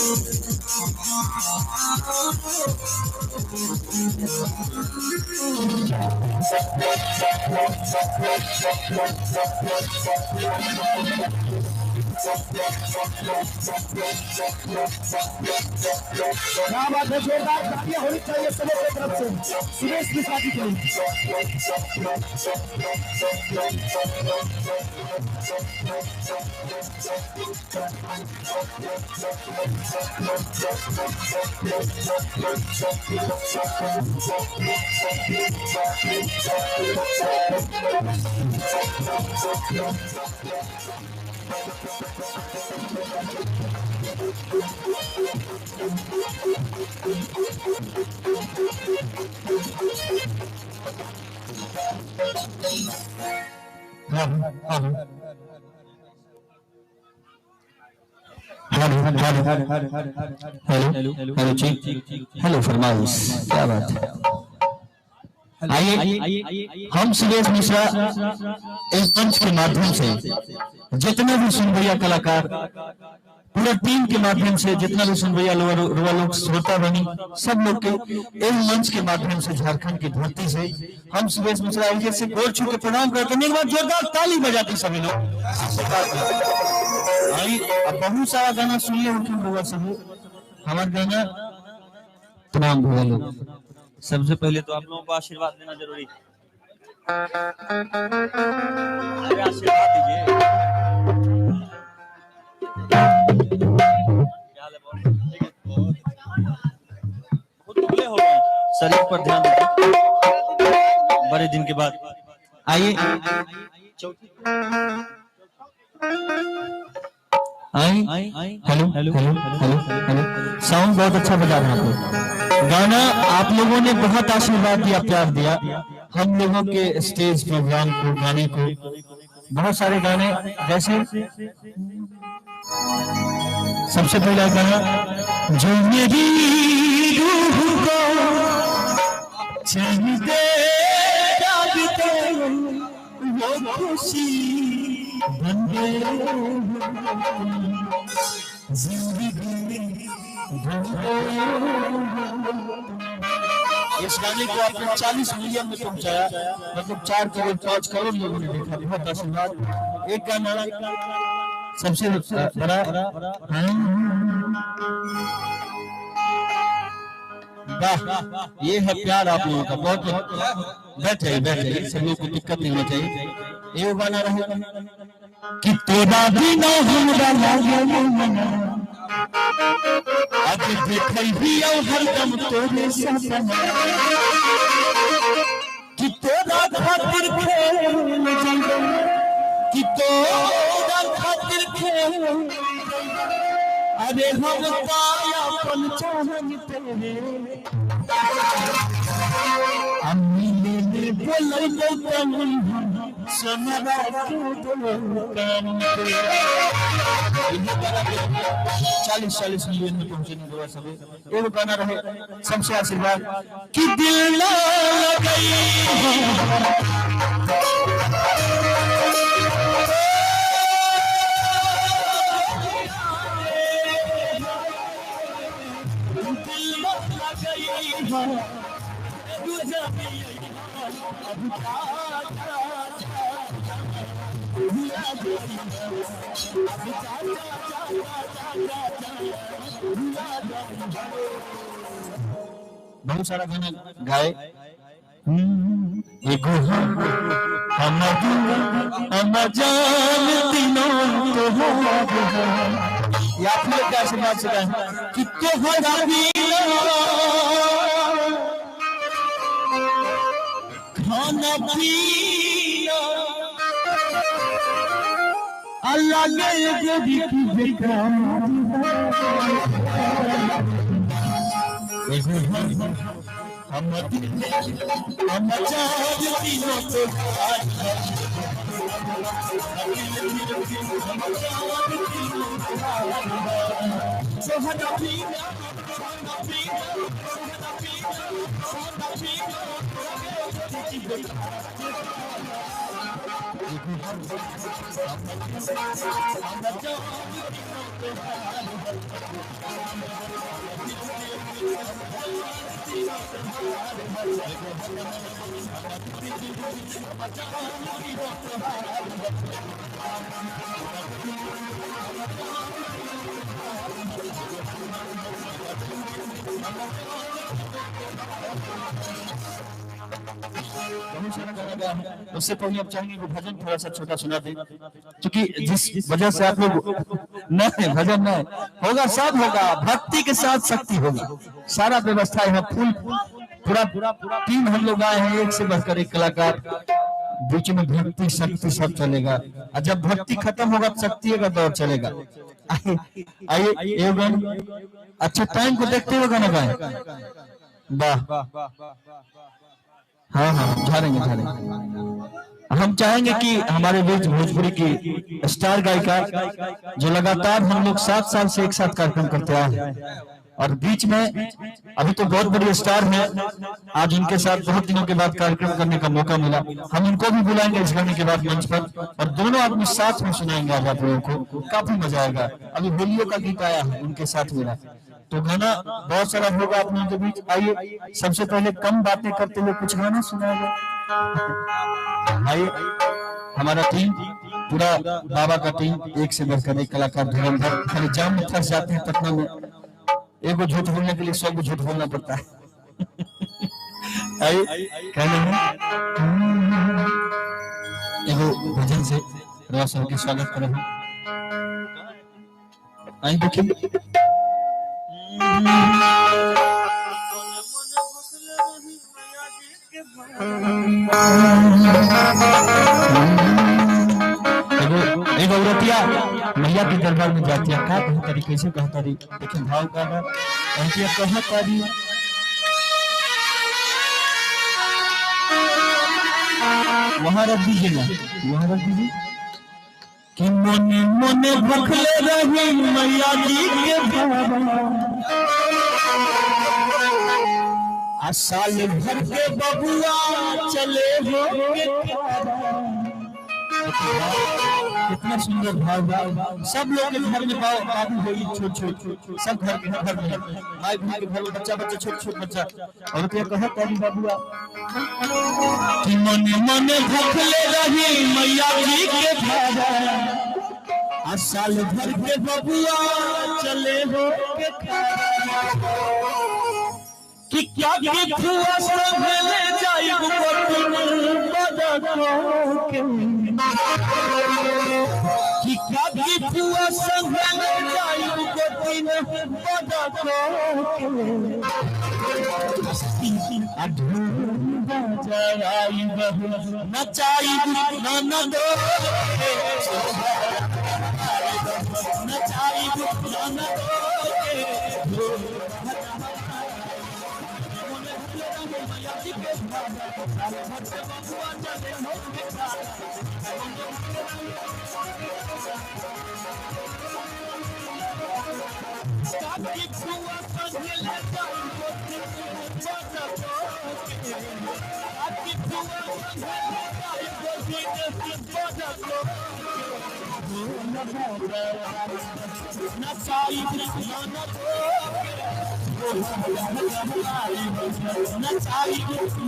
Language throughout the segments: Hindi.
क्या बात है, जोरदार तालियां होनी चाहिए सभी की तरफ से सुरेश मिश्रा जी के लिए। हेलो जी, हेलो फरमाइश, क्या बात है। आइए हम सुरेश मिश्रा इस मंच के माध्यम से जितने भी सुनवैया कलाकार, पूरा टीम के माध्यम से जितना भी सुनवैया लोग श्रोता बनी, सब लोग के इस मंच के माध्यम से झारखंड की धरती से हम सुरेश मिश्रा जी से गोर छू के प्रणाम करते हैं। एक बार जोरदार ताली बजाते सभी लोग। अब बहुत सारा गाना सुनिए उनके सब हमारे गाना तमाम भैया लोग। सबसे पहले तो आप लोगों को आशीर्वाद देना जरूरी है। अरे आशीर्वाद दीजिए। क्या हाल है बॉस? ठीक है, बहुत दुबले हो गए, शरीर पर ध्यान दीजिए बड़े दिन के बाद। आइए hello hello hello hello hello, sound बहुत अच्छा बजा रहा है। गाना आप लोगों ने बहुत आशीर्वाद दिया, प्यार दिया हम लोगों के स्टेज प्रोग्राम को, गाने को। बहुत सारे गाने, जैसे सबसे पहला गाना जो मेरी रूह को चैन दे वो खुशी बन गए इस गाने को आपने 40 मिलियन में पहुंचाया, मतलब 4 करोड़ 5 करोड़ लोगों ने देखा। बहुत आशीर्वाद। एक गाना सबसे बड़ा वाह, ये है प्यार आप लोगों का। बहुत बैठे सब लोग को दिक्कत नहीं होनी चाहिए। ये गाना रहे कि तेरा बिना हमरा लागे आज देखई भी हरदम तोरे सपना कि तोरा खातिर खेल कि तोरा खातिर खेल। अरे हम अपन चाहन तेरे अम्मी ने बोले सोनरा के 40 मिलियन में पहुंचने के बाद सभी एगो गाना रहे सबसे आशीर्वाद कि दिल ना गई बहुत सारा गाना गाए। एगो हम जान दिनों तो हो या फिर क्या समाज से गाए कि तोहरा खाना पीना अल्लाह ने गोदी की बेकार हम जान दिनों तो सोहना पीना उससे पहले आप चाहेंगे कि भजन थोड़ा सा छोटा सुना दें, क्योंकि जिस वजह से आप लोग नहीं भजन नहीं होगा, सब होगा, भक्ति के साथ शक्ति होगी, सारा व्यवस्था है फुल पूरा टीम हम लोग आए हैं, एक से बढ़कर एक कलाकार, बीच में भक्ति शक्ति सब चलेगा, और जब भक्ति खत्म होगा तो शक्ति का दौर चलेगा। आइए एवं अच्छा टाइम को देखते हुए गाना गाएं। वाह हाँ हाँ झाड़ेंगे। हम चाहेंगे कि हमारे बीच भोजपुरी की स्टार गायिका जो लगातार हम लोग 7 साल से एक साथ कार्यक्रम करते आए हैं, और बीच में अभी तो बहुत बड़ी स्टार है, आज उनके साथ बहुत दिनों के बाद कार्यक्रम करने का मौका मिला, हम उनको भी बुलाएंगे इस गाने के बाद मंच पर, और दोनों आदमी साथ में सुनाएंगे आज आप लोगों को, काफी मजा आएगा। अभी होलियों का गीत आया है उनके साथ मेरा, तो गाना बहुत सारा होगा आप लोगों के बीच। आइए सबसे पहले कम बातें करते हुए कुछ गाना सुनाएगा। आइए हमारा टीम पूरा बाबा का टीम, एक से बढ़कर एक कलाकार, धुरंधर, खाली जाम में फंस जाते हैं पटना में, एक झूठ बोलने के लिए 100 झूठ बोलना पड़ता है। आइए कहने में एगो भजन से रोशन के स्वागत करें। आइए देखिए एक औरतिया मैया के दरबार में जाती है, क्या कहता रही, कैसे कहता रही, लेकिन भाव का कहता रही वहां रख दीजिएगा, वहां रख दीजिए कि मोने मोने भखले रही मैया जी के बाबा, साल भर के बबुआ चले हो। कितना सुंदर भाव, सब लोग के घर में बाबू होगी छोट सब घर में भाई बहन के घर में बच्चा छोट बच्चा, और क्या कहता है बाबुआ कि मने मने भखले रही मैया जी के बाबा, साल भर के बबुआ चले हो कि क्या फुआ सब ले जाई कि क्या फुआ सब ले जाई गोतिन बजाई नचाई ननद नचाई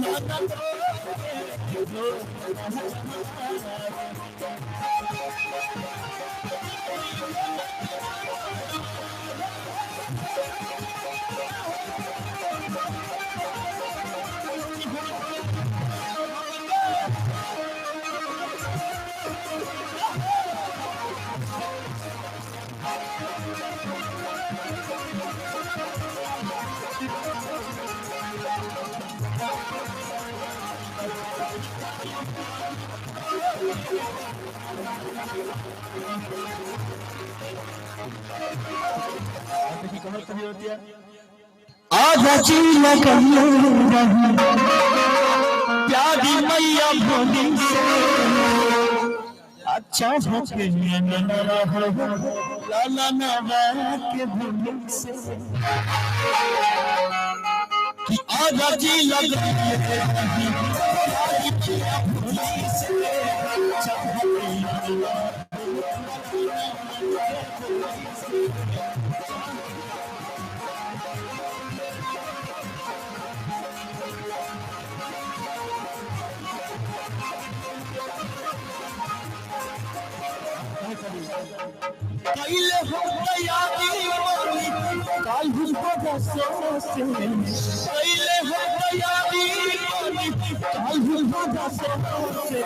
ननद आज प्यारी मैया भोली से अच्छा के के भोली से कि आज कैले हो तैयारी वाली काल हुआ सोसे कैले हो तैयारी वाली काल हुआ सोसे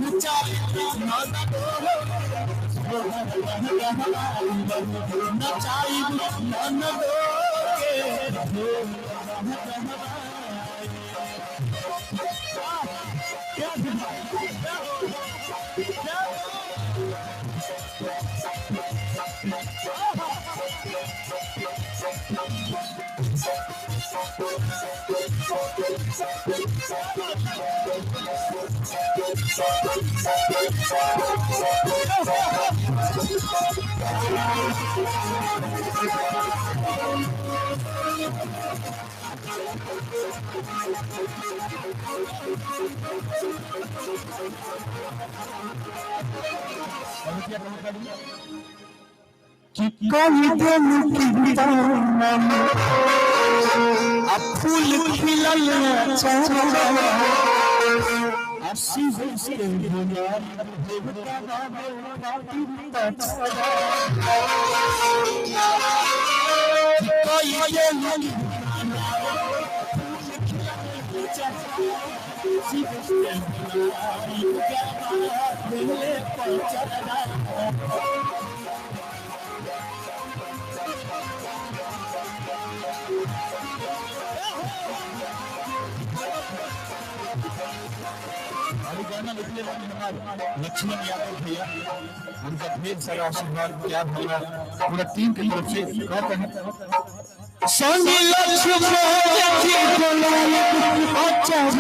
नचाई अब फूल खिलल लक्ष्मण यादव भैया उनका ढेर सारा आशीर्वाद क्या भैया पूरा टीम की तरफ से कहते हैं संगी लक्ष्मण संगी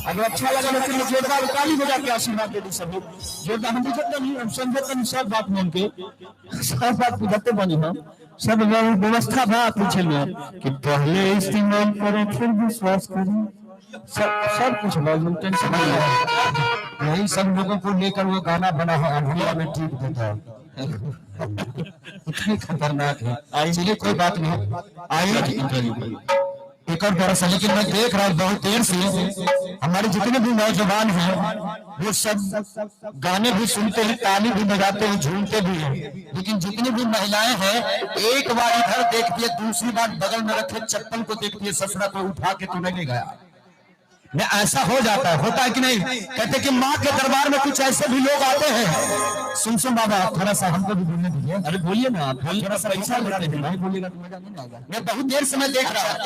अगर अच्छा लगा तो जोरदार ताली बजा के आशीर्वाद दे दी सब लोग जोरदार। हम बुझते नहीं, हम समझते नहीं, सब बात मान के सब बात बुझते बनी हम सब व्यवस्था बा पूछे में कि पहले इस्तेमाल करें फिर विश्वास करें, सब कुछ मौजूद टेंशन नहीं है। यही सब लोगों को लेकर वो गाना बना है अंधेरा में ठीक देता है। इतनी खतरनाक है। चलिए कोई बात नहीं, आइए एक और बड़ा सा, लेकिन मैं देख रहा हूँ बहुत देर से हमारे जितने भी नौजवान हैं वो सब गाने भी सुनते हैं, ताली भी बजाते हैं, झूमते भी हैं, लेकिन जितनी भी महिलाएं हैं एक बार इधर देखती है, दूसरी बार बगल में रखे चप्पल को देखती है, ससुरा को उठा के तो नहीं गया। नहीं, ऐसा हो जाता है, होता है कि नहीं? कहते कि माँ के दरबार में कुछ ऐसे भी लोग आते हैं। सुन बाबा थोड़ा सा हमको भी बोलने दीजिए। अरे बोलिए ना आप, थोड़ा सा पैसा लेते हैं, नहीं बोलिएगा तो मजा नहीं आएगा। मैं बहुत देर से मैं देख रहा हूँ।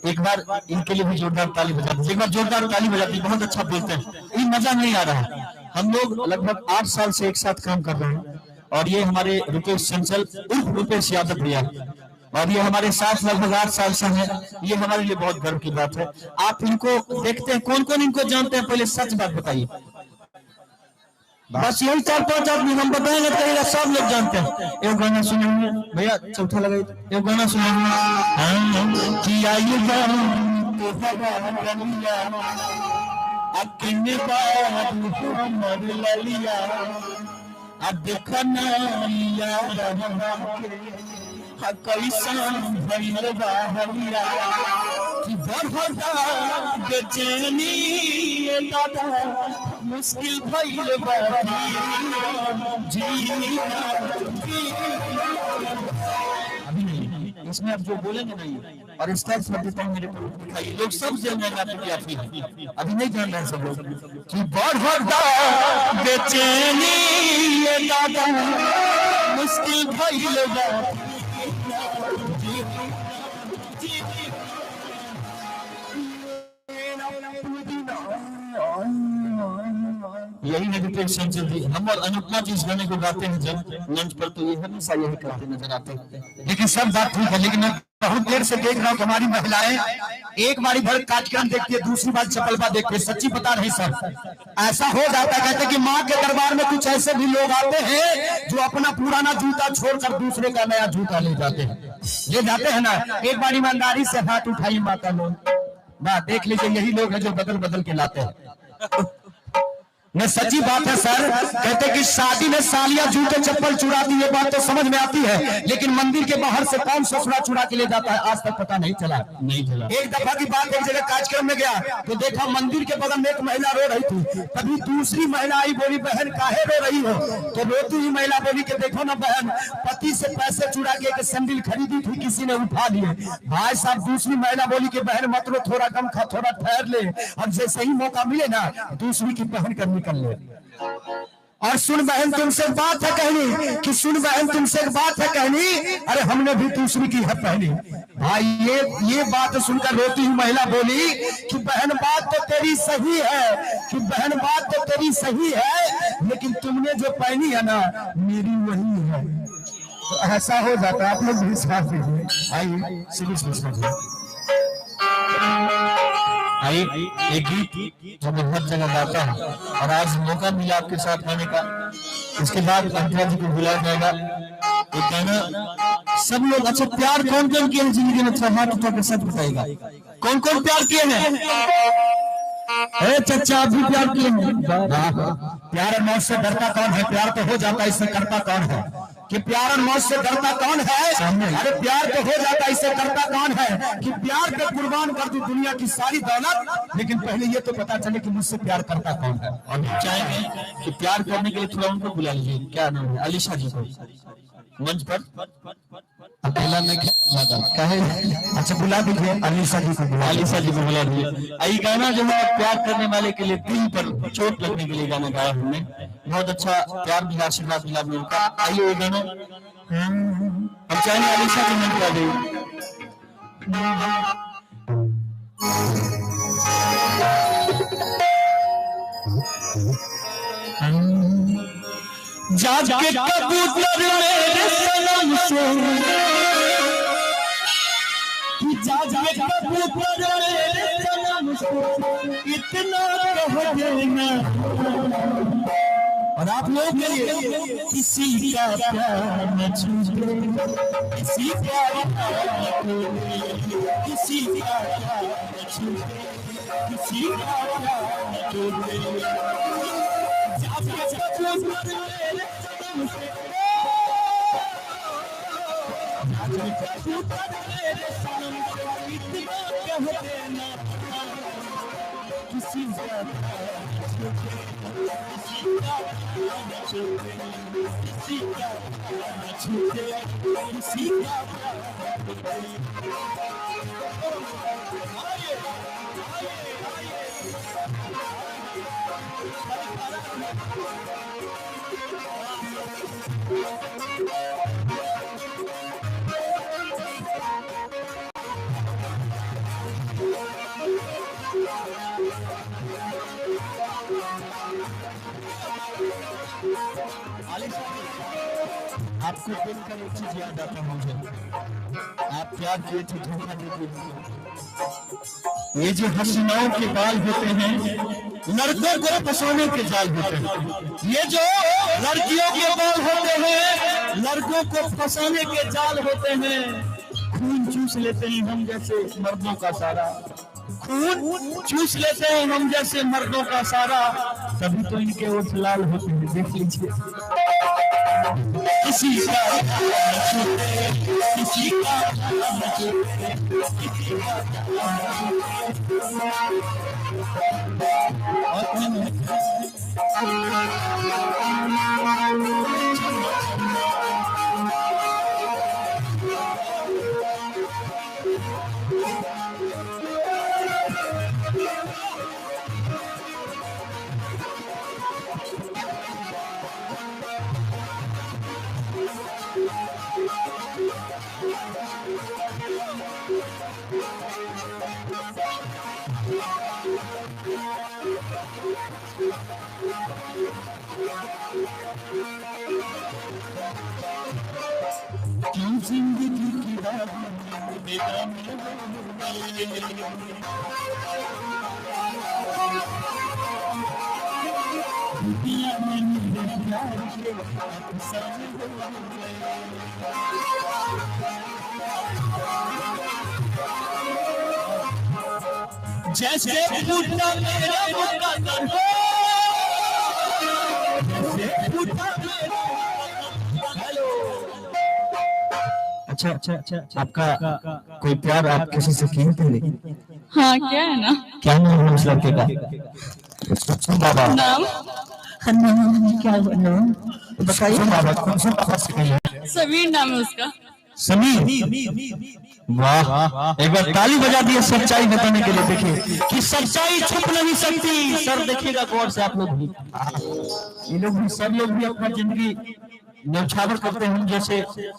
एक बार इनके लिए भी जोरदार ताली बजा दीजिए, एक बार जोरदार ताली बजा दीजिए, बहुत अच्छा बोलते हैं। ये मजा नहीं आ रहा है। हम लोग लगभग 8 साल से एक साथ काम कर रहे हैं और ये हमारे रुपेश चंचल उर्फ रुपेश यादव भैया, और ये हमारे साथ लगभग 8 साल से है। ये हमारे लिए बहुत गर्व की बात है। आप इनको देखते हैं, कौन कौन इनको जानते हैं? पहले सच बात बताइए। बस यही 4-5 आदमी हम बताएंगे तो सब लोग जानते हैं। एक गाना सुनेंगे भैया, चौथा लगाइए। एक गाना सुनेंगे अब देखना यार कैसन भइल बा हरिया कि बढ़ता बेचैनी दादा मुश्किल भइल बा जीना। अभी नहीं, इसमें आप जो बोलेंगे नहीं और इस टाइप से देता हूँ मेरे को दिखाइए, लोग सब जान जाएंगे आपकी आप अभी नहीं जान रहे हैं सब लोग कि बढ़ता बेचैनी दादा मुश्किल भइल बा। यही मेडिटेशन चलती है। हम और अनुपमा जी इस गाने को गाते हैं जब मंच पर तो ये हमेशा यही करते नजर आते हैं। लेकिन सब बात ठीक है, लेकिन मैं बहुत देर से देख रहा हूँ हमारी महिलाएं एक बारी भर कार्यक्रम देखती है, दूसरी बार चपलबा देखती है। सच्ची बता रही सर, ऐसा हो जाता है। कहते कि माँ के दरबार में कुछ ऐसे भी लोग आते हैं जो अपना पुराना जूता छोड़कर दूसरे का नया जूता ले जाते हैं ना। एक बार ईमानदारी से हाथ उठाई माता लोग, वाह देख लीजिए यही लोग हैं जो बदल बदल के लाते हैं। मैं सच्ची बात है सर, कहते कि शादी में सालियां जूते चप्पल चुराती, ये बात तो समझ में आती है, लेकिन मंदिर के बाहर से कौन ससुरा चुरा के ले जाता है आज तक पता नहीं चला। एक दफा की बात, एक जगह कार्यक्रम में गया तो देखा मंदिर के बगल में एक महिला रो रही थी। तभी दूसरी महिला आई, बोली बहन काहे रो रही हो? तो रोती हुई महिला बोली कि देखो ना बहन, पति से पैसे चुरा के एक सैंडल खरीदी थी, किसी ने उठा लिए। भाई साहब दूसरी महिला बोली कि बहन मत रो, थोड़ा कम खा, थोड़ा ठहर ले, अब जैसे ही मौका मिले ना दूसरी की पहन कर निकल ले। और सुन बहन तुमसे बात है कहनी कि सुन बहन तुमसे बात है कहनी, अरे हमने भी दूसरी की है पहनी। भाई ये बात सुनकर रोती हुई महिला बोली कि बहन बात तो तेरी सही है, कि बहन बात तो तेरी सही है, लेकिन तुमने जो पहनी है ना मेरी वही है। तो ऐसा हो जाता है, आप लोग भी साथ दीजिए। आइए एक गीत जो मैं हर जगह गाता हूँ और आज मौका मिला आपके साथ आने का, इसके बाद अंतरा जी को बुलाया जाएगा। एक गाना सब लोग, अच्छा प्यार कौन कौन किए हैं जिंदगी में? अच्छा हाथ उठा के सच बताएगा, कौन कौन प्यार किए हैं? चचा आप भी प्यार किए हैं? प्यार और मौत से डरता कौन है? प्यार तो हो जाता है, इससे करता कौन है? कि प्यार और मौत से डरता कौन है? अरे प्यार तो हो जाता है, इससे करता कौन है? कि प्यार पे कुर्बान कर दूं दुनिया की सारी दौलत, लेकिन पहले ये तो पता चले कि मुझसे प्यार करता कौन है। और चाहेंगे कि प्यार करने के लिए थोड़ा उनको बुला लीजिए, क्या नाम है? अलीशा जी को मंच पर। अकेला में क्या लगा कहे? अच्छा बुला दीजिए अलीशा जी को, अलीशा जी को बुला दीजिए। ये गाना जो है प्यार करने वाले के लिए दिल पर चोट लगने के लिए गाना गाया हमने, बहुत अच्छा प्यार भी आशीर्वाद मिला उनका। आइए ये गाना हम चाहेंगे अलीशा जी मंच पर दें। जाके कबूतर मेरे सनम से, जाके कबूतर मेरे सनम से इतना कह देना। और आप लोग के लिए किसी का प्यार न छूटे, किसी का किसी का प्यार न छूटे, किसी का प्यार न छूटे। जाके कबूतर मेरे सनम से, जाके कबूतर मेरे सनम से इतना कह देना। किसी का आपको बोलकर एक चीज याद आता है मुझे, आप प्यार किए थे धोखा देते थे। ये जो हसीनाओं के बाल होते हैं लड़कों को फंसाने के जाल होते हैं, ये जो लड़कियों के बाल होते हैं लड़कों को फंसाने के जाल होते हैं। खून चूस लेते हैं हम जैसे मर्दों का सारा, खून चूस लेते हैं हम जैसे मर्दों का सारा, तभी तो इनके ओठ लाल होते हैं। देख लीजिए किसी का किसी का जिंदगी की राह जैसे फूटा मेरा मुकद्दर हो, जैसे फूटा मेरा। हेलो अच्छा आपका कोई प्यार आप किसी से किए पहले? हाँ क्या है ना, क्या नाम है उस लड़के का? बाबा नाम क्या नाम बताइए बाबा, कौन सा बाबा से कही है? समीर नाम है उसका। समीर, वाह, एक बार ताली बजा दिए सच्चाई बताने के लिए। देखिए कि सच्चाई छुप नहीं सकती। सर देखिएगा गौर से आप लोग भी, ये लोग भी, सब लोग भी अपना जिंदगी न्यौछावर करते हैं, हम जैसे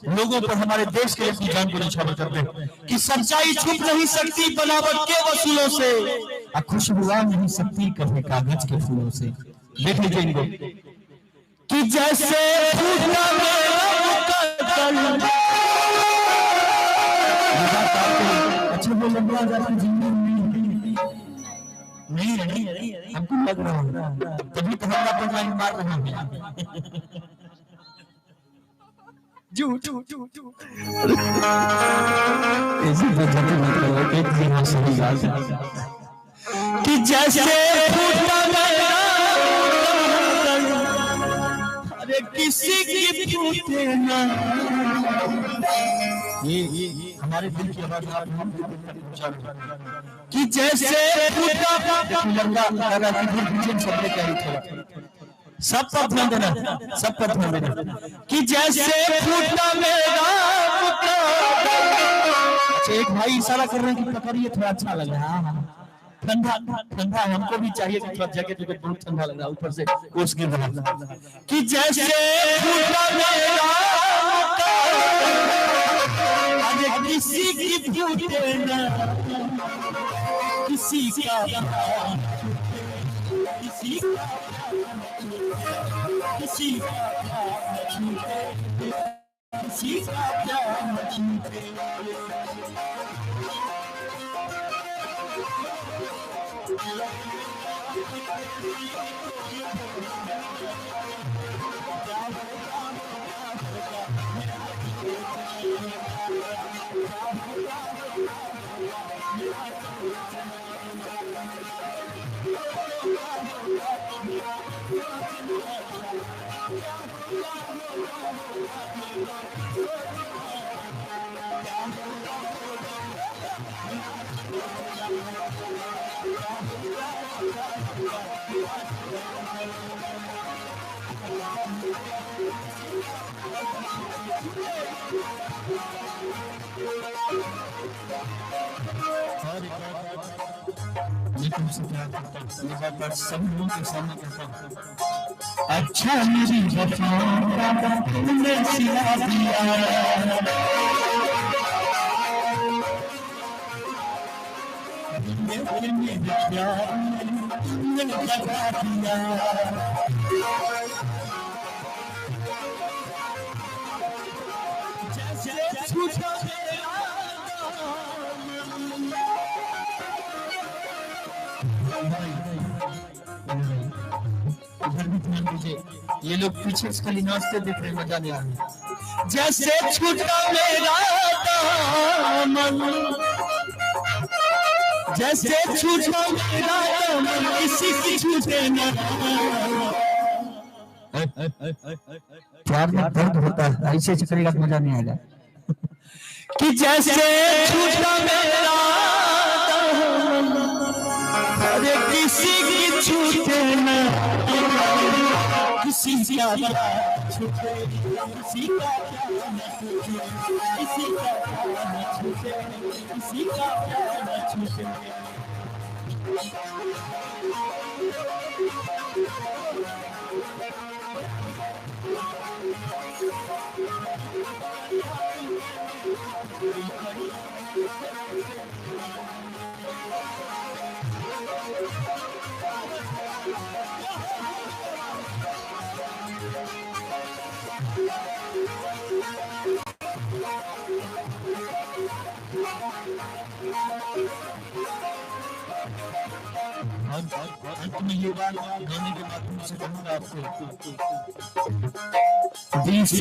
लोगों पर, हमारे देश के अपनी जान को न्यौछावर करते हैं। कि सच्चाई छुप नहीं सकती बनावट के वसूलों से, और खुशबू आ नहीं सकती कभी कागज के फूलों से। देख लीजिए इनको कि जैसे फूटा मेरा मुकद्दर। अच्छा वो लंबा जाती जिंदगी नहीं हमको लग रहा है, तभी तो हम अपना लाइन मार रहे हैं। कि जैसे फूटा मेरा, अरे किसी की फूटे ना। ये हमारे दिल की आवाज आप हम कि जैसे फूटा लड़का शब्द क्या ही थोड़ा, सब पर ध्यान देना, सब पर ध्यान देना। कि जैसे फूटा मेरा मुकद्दर। एक भाई इशारा कर रहे हैं कि पकड़िए, थोड़ा अच्छा लग रहा है। ठंडा ठंडा हमको भी चाहिए कि थोड़ा जैकेट वैकेट, बहुत ठंडा लग रहा है, ऊपर से कोस गिर रहा है। कि जैसे फूटा मेरा मुकद्दर, किसी की फूटे ना, किसी का किसी का किसी किसी का प्यार छूटे। सब लोगों के सामने कहता हूँ, अच्छा मेरी वफा तुमने सिला दिया, मेरे प्यार तुमने जगा दिया। जैसे छूटा ये लोग पीछे से खाली नाचते देख रहे, मजा नहीं आ रहा। जैसे छूटा मेरा दामन, जैसे छूटा मेरा मन किसी की छूटे ना। प्यार में दर्द होता है, ऐसे करेगा तो मजा नहीं आएगा। कि जैसे छूटा मेरा मन अरे किसी की छूटे ना, किसी का छूटे, किसी का छूटे, किसी का छूटे, किसी का छूटे। अंत में ये बात गाने के माध्यम से कहूँगा आपको, जैसे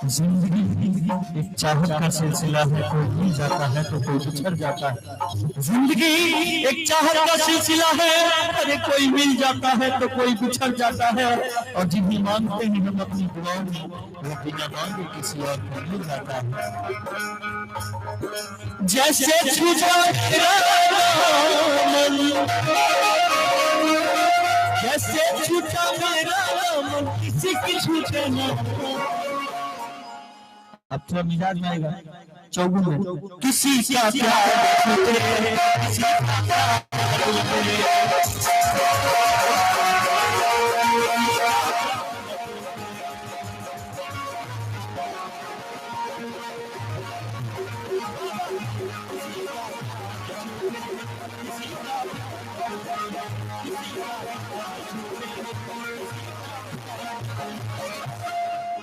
जिंदगी एक चाहत का सिलसिला है, कोई मिल जाता है तो कोई बिछड़ जाता है। जिंदगी एक चाहत का सिलसिला है, अरे कोई मिल जाता है तो कोई बिछड़ जाता है। और जिन्हें मांगते हैं हम अपनी दुआओं में, वो बिना मांगे किसी और को मिल जाता है। जैसे छूटा मेरा मन, जैसे छूटा मेरा मन किसी की छूटे ना। अब थोड़ा मिजाज में आएगा चौगुन में। किसी का प्यार छूटे, किसी का प्यार छूटे।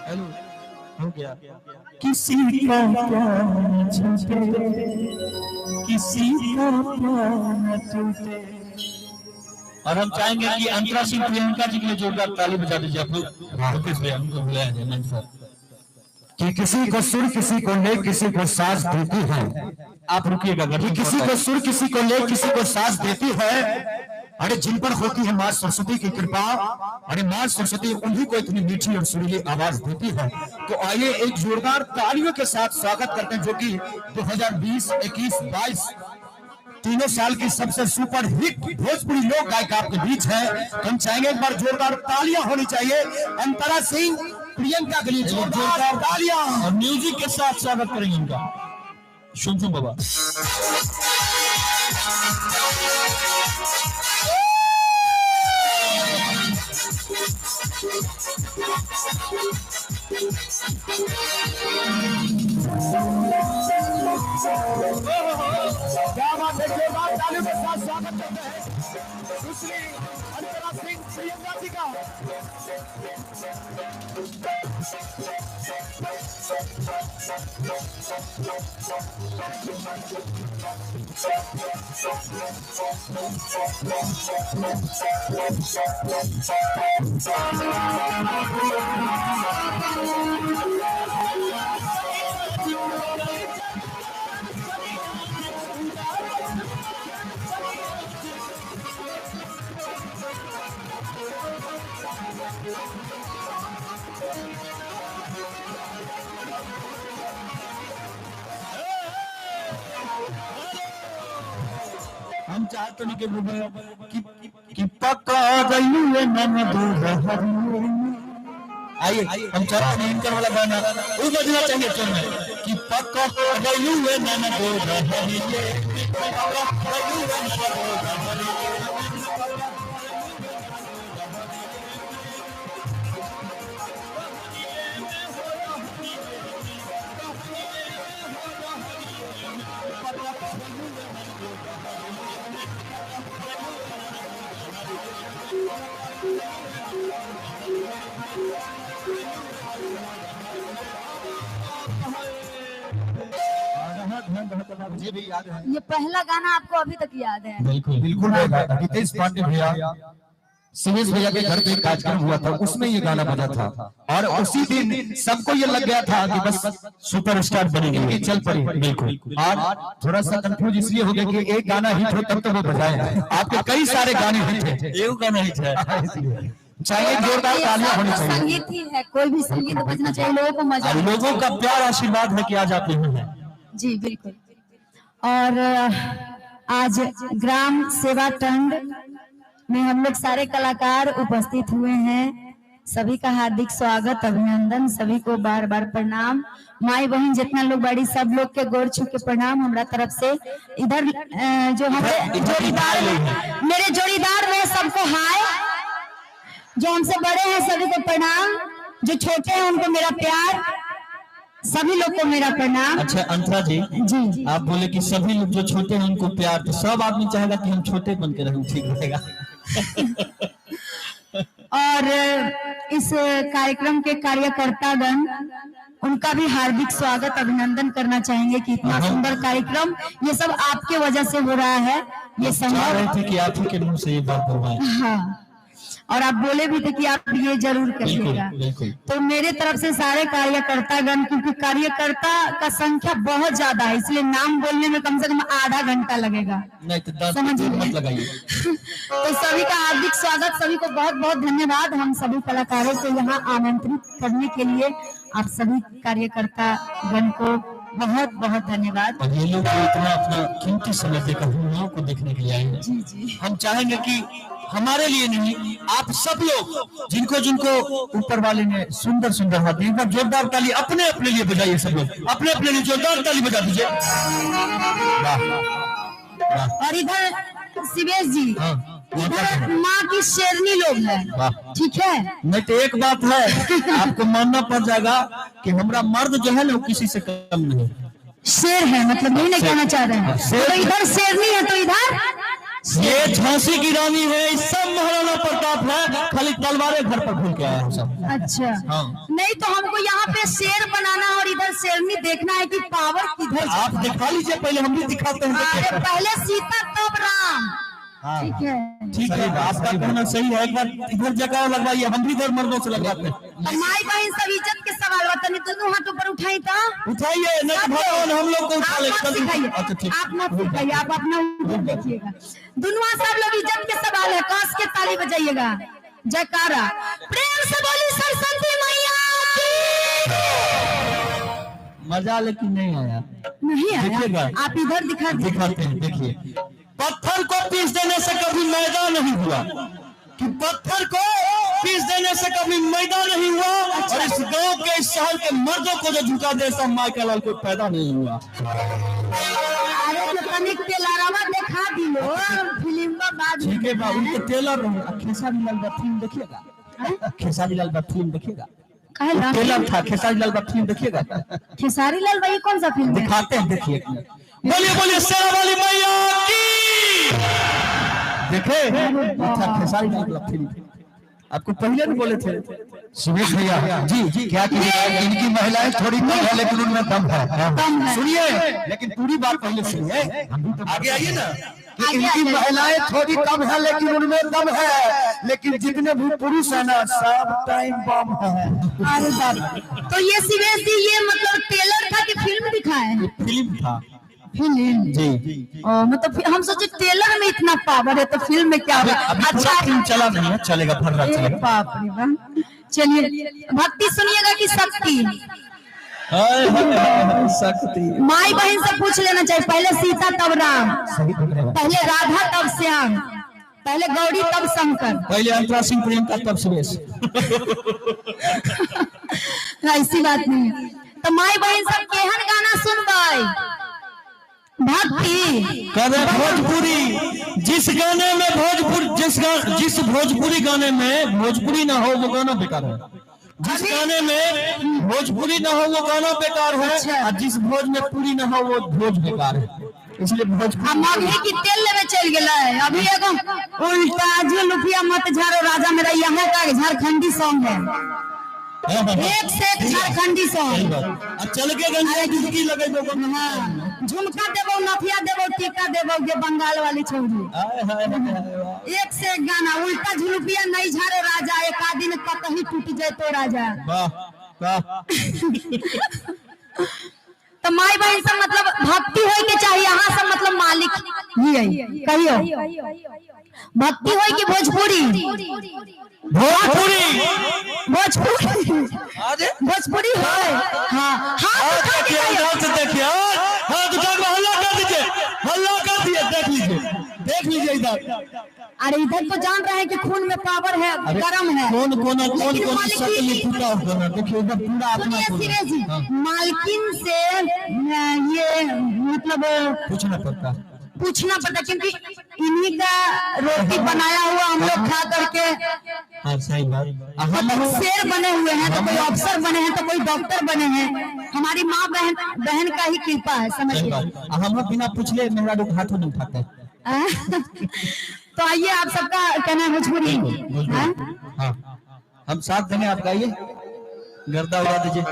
हेलो हो गया। किसी का प्यार छूटे, किसी का प्यार छूटे। और हम चाहेंगे कि अंतरा सिंह प्रियंका जी के लिए जोरदार ताली बजा दीजिए आप लोग। मुकेश भैया हमको बुलाया है मंच पर। कि किसी को सुर किसी को ले किसी को साज देती है। आप रुकिएगा, किसी को सुर किसी को ले किसी को साज देती है। अरे जिन पर होती है माँ सरस्वती की कृपा, अरे माँ सरस्वती उन्हीं को इतनी मीठी और सुरीली आवाज देती है। तो आइए एक जोरदार तालियों के साथ स्वागत करते हैं, जो कि 2020, 21, 22 तीनों साल की सबसे सुपर हिट भोजपुरी लोक गायक आपके बीच है। तो हम चाहेंगे एक बार जोरदार तालियां होनी चाहिए अंतरा सिंह प्रियंका के लिए, जोरदार तालियां। और म्यूजिक के साथ स्वागत करेंगे उनका। सुन बाबा। क्या बात है, जोरदार तालियों के साथ स्वागत करते हैं सुश्री अंतरा सिंह प्रियंका जी का। हम चाहते नहीं कि पक्का गई मन दो। आइए हम चाहते हैं इनका वाला गाना वो बजना चाहिए फिल्म में कि पक्का गई मन दो। मुझे भी याद है। ये पहला गाना आपको अभी तक याद है? बिल्कुल बिल्कुल रितेश पांडे भैया, सुरेश भैया के घर पे एक कार्यक्रम हुआ था, उसमें ये गाना बजा था और उसी दिन सबको ये लग गया था कि बस सुपरस्टार बनेंगे, चल पड़े। बिल्कुल। और थोड़ा सा कंफ्यूज इसलिए हो गया कि एक गाना हिट हो तब तो वो बजाए, आपके कई सारे गाने हिट थे, एक गाना हिट है। चाहिए जोरदार तालियां होनी चाहिए। संगीत ही है, कोई भी संगीत बजना चाहिए, लोगों को मजा आए। लोगों का प्यार आशीर्वाद है कि आज आप यहाँ हैं। जी बिल्कुल। और आज ग्राम सेवा टंड में हम लोग सारे कलाकार उपस्थित हुए हैं। सभी का हार्दिक स्वागत, अभिनंदन, सभी को बार बार प्रणाम। माई बहन जितना लोग बड़ी सब लोग के गोर छू के प्रणाम हमरा तरफ से। इधर जो हमारे जोड़ीदार मेरे जोड़ीदार में सबको हाय, जो हमसे बड़े हैं सभी को प्रणाम, जो छोटे हैं उनको मेरा प्यार, सभी लोग को मेरा प्रणाम। अच्छा अंतरा जी, जी आप बोले कि सभी लोग जो छोटे हैं उनको प्यार, तो सब आदमी चाहेगा कि हम छोटे बन के रहें, ठीक रहेगा। और इस कार्यक्रम के कार्यकर्तागण, उनका भी हार्दिक स्वागत, अभिनंदन करना चाहेंगे कि इतना सुंदर कार्यक्रम ये सब आपके वजह से हो रहा है। ये चाह संभव रहे थे कि आप ही के मुंह से ये बात बोलवाएं। हाँ, और आप बोले भी थे कि आप ये जरूर करिएगा। बिल्कुल। तो मेरे तरफ से सारे कार्यकर्तागण, क्योंकि कार्यकर्ता का संख्या बहुत ज्यादा है, इसलिए नाम बोलने में कम से कम आधा घंटा लगेगा। नहीं तो 10 समझिए। मिनट मत लगाइए। तो सभी का हार्दिक स्वागत, सभी को बहुत बहुत धन्यवाद। हम सभी कलाकारों को यहाँ आमंत्रित करने के लिए आप सभी कार्यकर्ता गण को बहुत बहुत धन्यवाद। और ये लोग इतना अपना कीमती समय देकर हम लोगों को देखने के लिए आए हैं। जी जी। हम चाहेंगे कि हमारे लिए नहीं, आप सब लोग जिनको जिनको ऊपर वाले ने सुंदर सुंदर हाथ दिए, एक बार जोरदार ताली अपने अपने लिए बजाइए। सब लोग अपने अपने लिए जोरदार ताली बजा दीजिए। और इधर शिवेश जी, इधर माँ की शेरनी लोग हैं, ठीक है? नहीं तो एक बात है, आपको मानना पड़ जाएगा कि हमारा मर्द जो है ना वो किसी से कम नहीं है। शेर है, मतलब यही नहीं कहना चाह रहे हैं। तो इधर शेरनी है, तो इधर ये झांसी की रानी है, इस सब महाराणा प्रताप है, खाली तलवारें घर पर भूल के आया है सब। अच्छा। हाँ। नहीं तो हमको यहाँ पे शेर बनाना और इधर शेरनी देखना है कि पावर किधर से। आप दिखा लीजिए, पहले हम भी दिखाते हैं। अरे पहले सीता तब राम, ठीक है? ठीक है, आपका कहना सही है। एक बार इधर जगह लगवाइए, हम भी इधर मर्दों से लगवाते हैं। तो माई बहन सब इज्जत के सवाल बतानी, दोनों हाथ ऊपर उठाई तो उठाइए, नहीं तो भगवान हम लोग को उठा लेगा। अच्छा ठीक, आप मत सिखाइए, आप अपना ऊपर देखिएगा। दोनों सब लोग इज्जत के सवाल है, कस के ताली बजाइएगा। जयकारा, प्रेम से बोली सरस्वती मैया की। मजा लेकिन नहीं आया। नहीं देखिएगा। आया? आप इधर दिखाते हैं, देखिए। पत्थर को पीस देने से कभी मैदा नहीं हुआ, कि पत्थर को पीस देने से कभी मैदा नहीं हुआ। और इस गांव के, इस शहर के मर्दों को जो झुका दे, ऐसा माँ का लाल कोई पैदा नहीं हुआ। अरे तो तनिक टेलरवा दिखा दिलो, फिल्म का बाद ठीक है बा, उनके टेलर खेसारी लाल का फिल्म देखिएगा। खेसारी लाल का फिल्म देखिएगा। टेलर था खेसारी लाल का फिल्म देखिएगा। खेसारी लाल भाई कौन सा फिल्म है? दिखाते हैं, देखिए। बोलिए बोलिए शेरा वाली मैया की। देखे, अच्छा खेसारी लाल का फिल्म आपको पहले भी बोले थे। सुरेश भैया जी, क्या कीजिएगा, इनकी महिलाएं थोड़ी कम है लेकिन उनमें दम है। सुनिए, लेकिन पूरी बात पहले सुनिए, आगे आइए ना। इनकी महिलाएं थोड़ी कम है लेकिन उनमें दम है, लेकिन जितने भी पुरुष है ना सब टाइम बम है। अरे बाप, तो ये शिवेश जी ये मतलब टेलर था कि फिल्म दिखाए? फिल्म था। फिल्म जी। मतलब हम सोचे टेलर में इतना पावर है तो फिल्म में क्या होगा? अच्छा फिल्म चला नहीं है, चलेगा, भर रात चलेगा। बाप रे बाप। चलिए, भक्ति सुनिएगा कि शक्ति? शक्ति। माई बहन से पूछ लेना चाहिए, पहले सीता तब राम, पहले राधा तब श्याम, पहले गौरी तब शंकर, पहले अंतरा सिंह प्रियंका तब सुरेश। ऐसी बात नहीं है। तो माई बहन सब केहन गाना सुनबे? भक्ति करे भोजपुरी, जिस गाने में जिस भोजपुरी गाने में भोजपुरी ना हो वो गाना बेकार है। जिस गाने में भोजपुरी ना हो वो गाना बेकार है। अच्छा। और जिस भोज में पूरी ना हो वो भोज बेकार है। इसलिए भोजपुरी हम मगही की तेल लेवे चल गया है। अभी एगो उल्टा जो लुफिया मत झाड़ो राजा मेरा यहाँ का झारखंडी सॉन्ग है, एक से एक झारखंडी सॉन्ग। चल के गंगा डुबकी लगे दो। झुमका देवो, नथिया देवो, टीका देवो, ये बंगाल वाली छौरी। एक से एक गाना, उल्टा झुलुपिया नहीं झारे राजा, एक आदि कतही टूट जाए तो राजा। तो माई बहन सब मतलब भक्ति होय के चाहिए, यहाँ सब मतलब मालिक ही है। कहियो भक्ति होय की भोजपुरी, भोजपुरी है। हाँ देखिए हल्ला कर दिए, देख लीजिए इधर। अरे इधर तो जान रहे हैं कि खून में पावर है, गरम है। कौन टूटा होगा, देखिए इधर पूरा अपना सुनिए जी, मालकिन से ये मतलब पूछना पड़ता क्योंकि इन्हीं का रोटी बनाया हुआ हम लोग खा करके। हाँ सही बात। शेर बने हुए हैं तो कोई अफसर बने हैं तो कोई डॉक्टर बने हैं, हमारी माँ बहन का ही कृपा है, समझिए। हम लोग बिना पूछले मेरा लोग हाथों नहीं उठाते। तो आइए, आप सबका कहना है भोजपुरी। हाँ हम साथ देंगे, आप गाइए, गर्दा उड़ा दीजिए।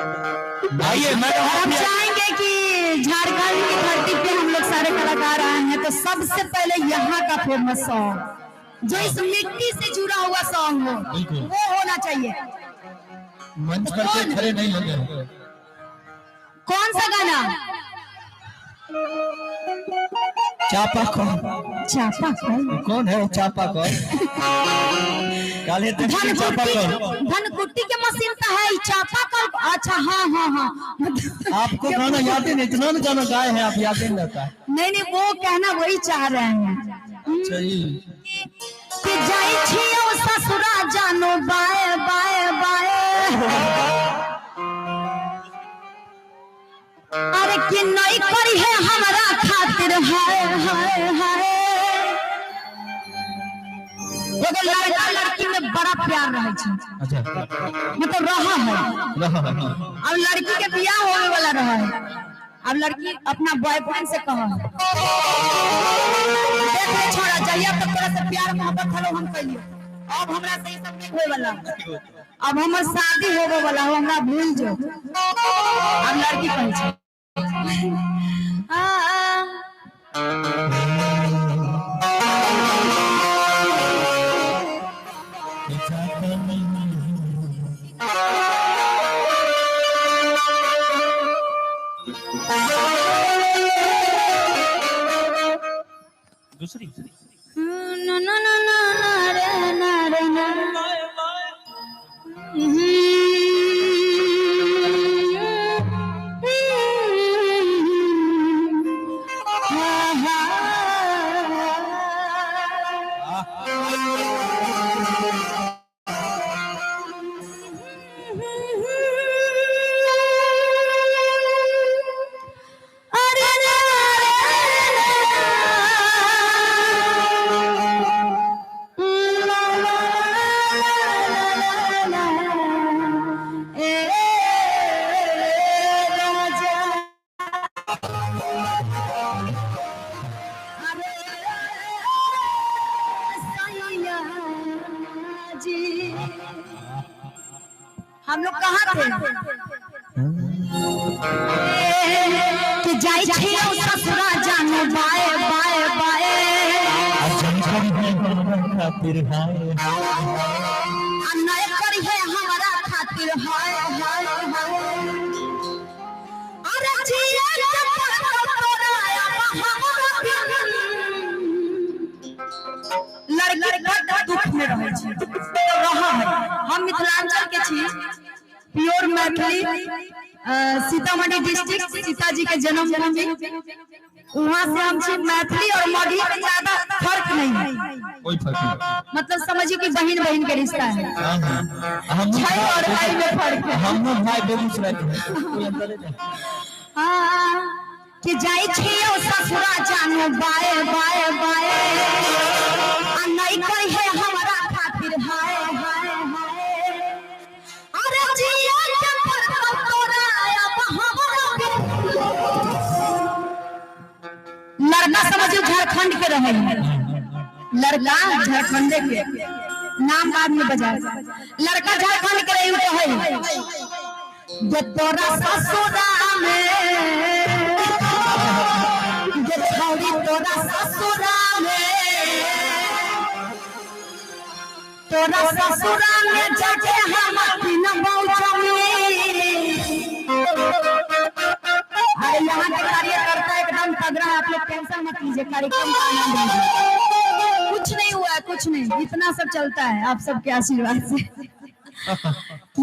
आइए, हम चाहेंगे कि झारखंड की धरती पे हम लोग सारे कलाकार आए हैं, तो सबसे पहले यहाँ का फेमस सॉन्ग जो इस मिट्टी से जुड़ा हुआ सॉन्ग हो, वो होना चाहिए। मंच पर खड़े नहीं होंगे। कौन सा गाना? चापाकल। कौन है चापाकल? धनकुट्टी के मशीन का है चापाकल। अच्छा हाँ। आपको गाना याद है? इतना न गाना गाए हैं आप, याद नहीं रहता? नहीं, वो कहना वही चाह रहे हैं। कि जाई छियो ससुरा जानो बाए बाए बाए, अरे कि नहीं करी है हमारा खातिर, हाय हाय हाय। एगो लड़का लड़की में बड़ा प्यार रहे छे, मतलब रहा है। अब लड़की के बियाह होने वाला रहा है, अब लड़की अपना बॉयफ्रेंड से कहा है, देख छोड़ा जाइए तो तोरा से प्यार मोहब्बत हलो हम कहिए, अब हमरा से सब नहीं होए वाला, अब हमर शादी होवे वाला हो, हमरा भूल जो। अब लड़की कहे छे दूसरी ना ना ना ना रे ना रे ना हम लोग कहाँ थे कि जाई छियो ससुरा जानो बाए बाए बाए, खातिर हाय अन्याय करी है हमारा खातिर, हाय हाय हाय। अरे जिया के पर तोराया हमारा लड़की बड़ दुख में रहे छी, रहा है। हम मिथिलांचल के छी, प्योर मैथिली, सीतामढ़ी डिस्ट्रिक्ट, सीताजी के जन्मभूमि, वहाँ से हम छी। मैथिली और मगही में ज्यादा फर्क नहीं है, कोई फर्क नहीं, मतलब समझिए कि बहन बहन के रिश्ता है। हम भाई और भाई में फर्क है। हम लोग भाई बेगूसराय के हैं, कोई अंतर नहीं। कि जाई छियो ससुरा जानो बाए बाए बाए, नहीं कोई है हमारा खातिर, हाय हाय हाय। अरे जिया के पर तोराया लड़का समझिए झारखंड के रहे हैं, लड़का झारखंड के, नाम बाद में बजा, लड़का झारखंड के रहे जो तोरा ससुरा में ये छौरी तोरा ससुरा में जाके हम बिन मौजमी। अरे यहाँ के कार्यकर्ता एकदम तगड़ा है, आप लोग टेंशन मत लीजिए, कार्यक्रम का आनंद लीजिए। कुछ नहीं हुआ है, कुछ नहीं, इतना सब चलता है आप सबके आशीर्वाद से।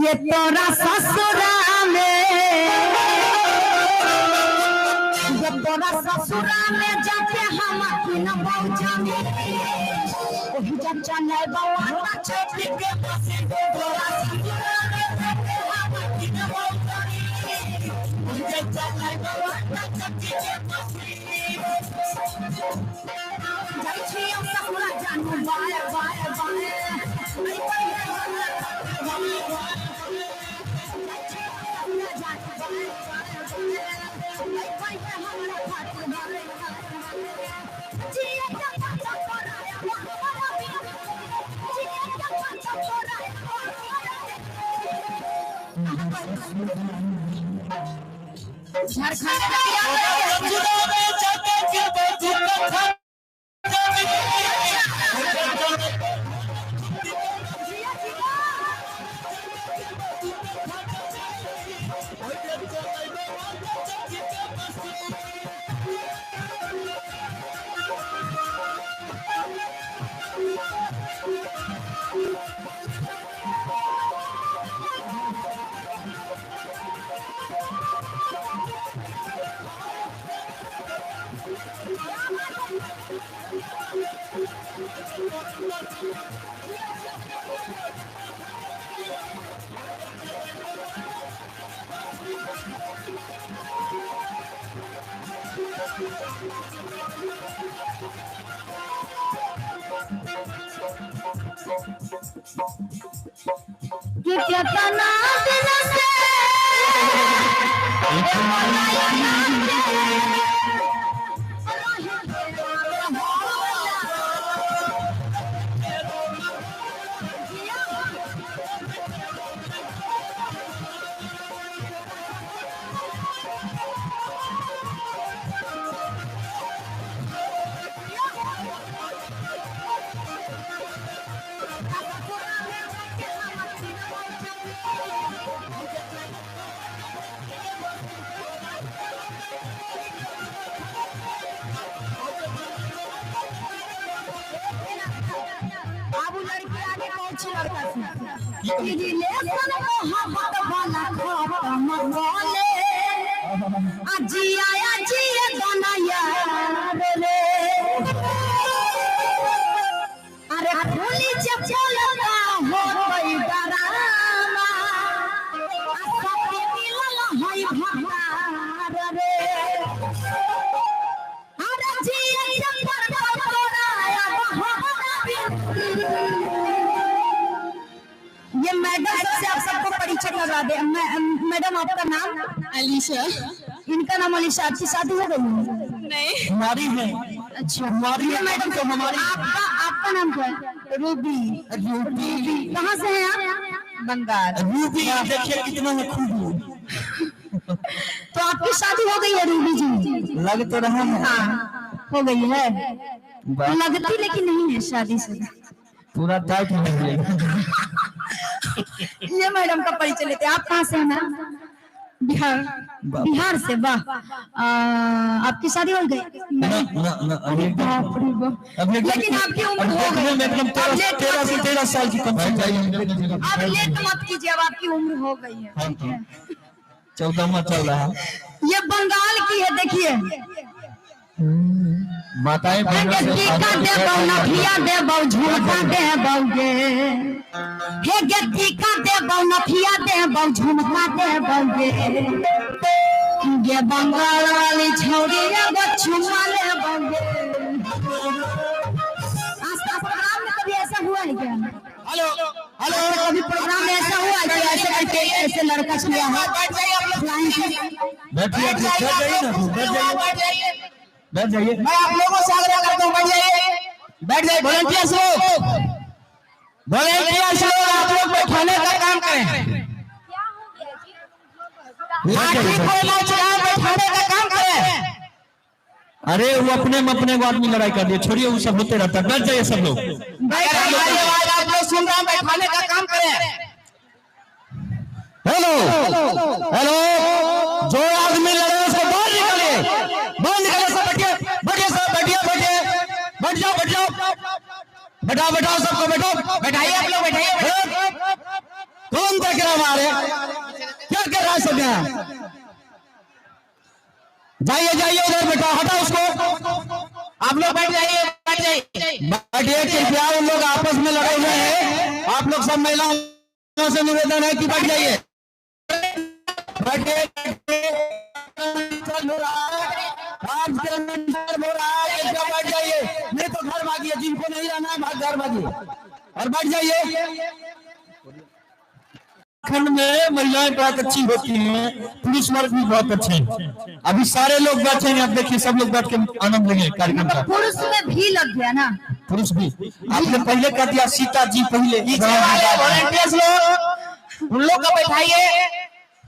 ये तोरा ससुरा में, ये तोरा ससुरा में जाके हम बिन मौजमी। ओही जब चले बउआ ता चोटी के बसे तोरा ससुरा में जाके हम बिन मौजमी। ओही जब चले बउआ ता चोटी के बसे जाई छी हम ससुरा जानू बाय बाय बाय। कि कितना दिल से अरे भूली जब चलता हो कोई डराना होई भंडार रे। अरे जिया जब पराया ये मैडम से आप सबको परिचय करा दे। मैडम आपका नाम? अलीशा। इनका नाम अलीशा। आपकी शादी हो गई है? नहीं। हमारी है। अच्छा हमारी है मैडम तो हमारी। आपका नाम क्या है? रूबी। रूबी कहाँ से हैं आप? बंगाल। रूबी देखिए कितना है खूब। तो आपकी शादी हो गई है रूबी जी? लग तो रहा है। हाँ हो गई है, लगती लेकिन नहीं है शादी से। पूरा टाइट हो गया। ये मैडम का परिचय लेते हैं। आप कहाँ से हैं मैम? बिहार। बिहार से? वाह। आपकी शादी हो गई? लेकिन आपकी उम्र हो गई, एकदम 13 साल की कम से अब लेट मत कीजिए, अब आपकी उम्र हो गई है। ठीक है, 14वां चल रहा है। ये बंगाल की है, देखिए। माताएं झुमका दे बौगे, हे गे टीका दे नथिया दे झुमका दे बौगे। ये बंगाल वाली छौरी एगो चुम्मा ले बौगे। प्रोग्राम में कभी ऐसा हुआ है क्या? हेलो हेलो, कभी प्रोग्राम में ऐसा हुआ है कि ऐसे करके ऐसे लड़का छुआ है? बैठ जाइए ना, बैठ जाइए। मैं आप लोगों से आग्रह करता हूँ, बैठ जाइए, बैठ जाइए। वॉलंटियर्स लोग आप लोग बैठाने का काम करें। लाठी को ना चलाओ, बैठाने का काम करें। अरे वो अपने को आदमी लड़ाई कर दिए, छोड़िए वो सब होते रहता है। बैठ जाइए सब लोग। आप लोग सुन रहे हैं, बैठाने का काम करें। हेलो हेलो, जो आदमी लड़े उसको बाहर निकालिए, बाहर निकालिए सब। बैठिए बैठिए सब, बैठिए बैठिए, बैठ जाओ बैठ जाओ, बैठाओ बैठाओ सबको, बैठो बैठाइए आप लोग, बैठाइए। कौन देख रहा हमारे, क्या कर रहा है सब यहाँ? जाइए जाइए उधर, बैठा हटाओ उसको। आप लोग बैठ जाइए, बैठ जाइए। बैठिए, कृपया उन लोग आपस में लड़े हुए हैं। आप लोग सब महिलाओं से निवेदन है कि बैठ जाइए, बैठिए। हो रहा है आज के हो रहा है, बैठ जाइए, नहीं तो घर भागिए। जिनको नहीं रहना है घर भागिए और बैठ जाइए। खंड में महिलाएं बहुत अच्छी होती हैं, पुरुष वर्ग भी बहुत अच्छे हैं। अभी सारे लोग बैठे हैं, आप देखिए सब लोग बैठ के आनंद लेंगे कार्यक्रम का। पुरुष में भी लग गया ना, पुरुष भी आपने पहले कह दिया, सीता जी पहले। वॉलंटियर्स लोग, उन लोग को बैठाइए,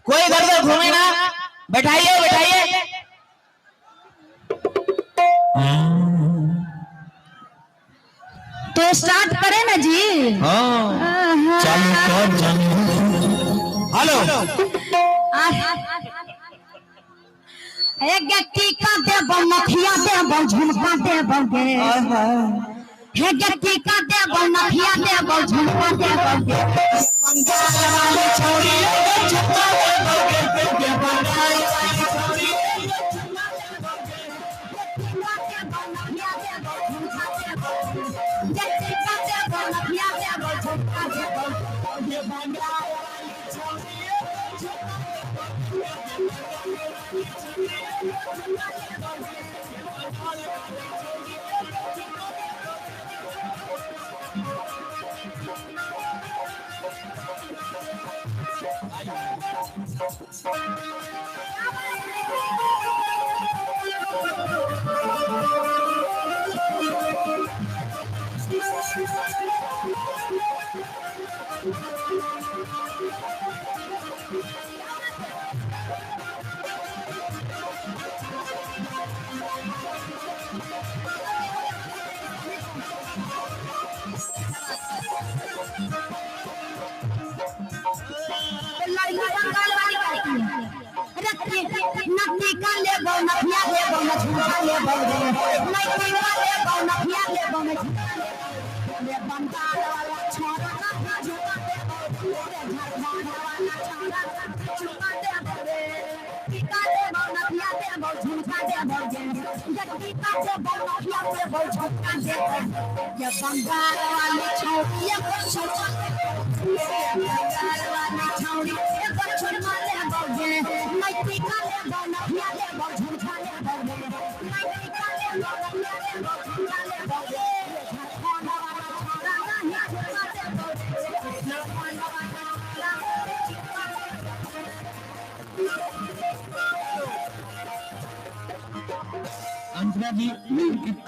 कोई इधर उधर घूमे ना, बैठाइए बैठाइए। तो स्टार्ट करें ना जी। हाँ चालू कर, चालू। हेलो एक टीका देबो, नथिया देबो, झुमका देबो गे। हे टीका देबो, नथिया देबो, झुमका देबो गे। पंजाब वाली छोरी झुमका देबो गे, पंजाब वाली छोरी झुमका देबो गे। टीका देबो, नथिया देबो, झुमका देबो गे। टीका देबो, नथिया देबो, झुमका देबो गे। पंजाब वाली छोरी झुमका देबो गे। नटिका लेबो, नथिया लेबो, झुमका लेबो गे। नटिका लेबो, नथिया लेबो, झुमका ले। बंगाल वाला छोरा का झुमका देबो गे, झारखंड वाला छोरा का झुमका देबो गे। टीका देबो, नथिया देबो, झुमका देबो गे। टीका देबो, नथिया देबो, झुमका देबो गे। बंगाल वाली छोरी एगो झुमका देबो गे, बंगाल वाली छोरी एगो झुमका देबो गे। नटिका लेबो, नथिया लेबो, झुमका लेबो गे। नटिका लेबो, नथिया लेबो, झुमका लेबो गे। झारखंड वाला छोरा का झुमका देबो गे, झारखंड वाला छोरा अंजना जी,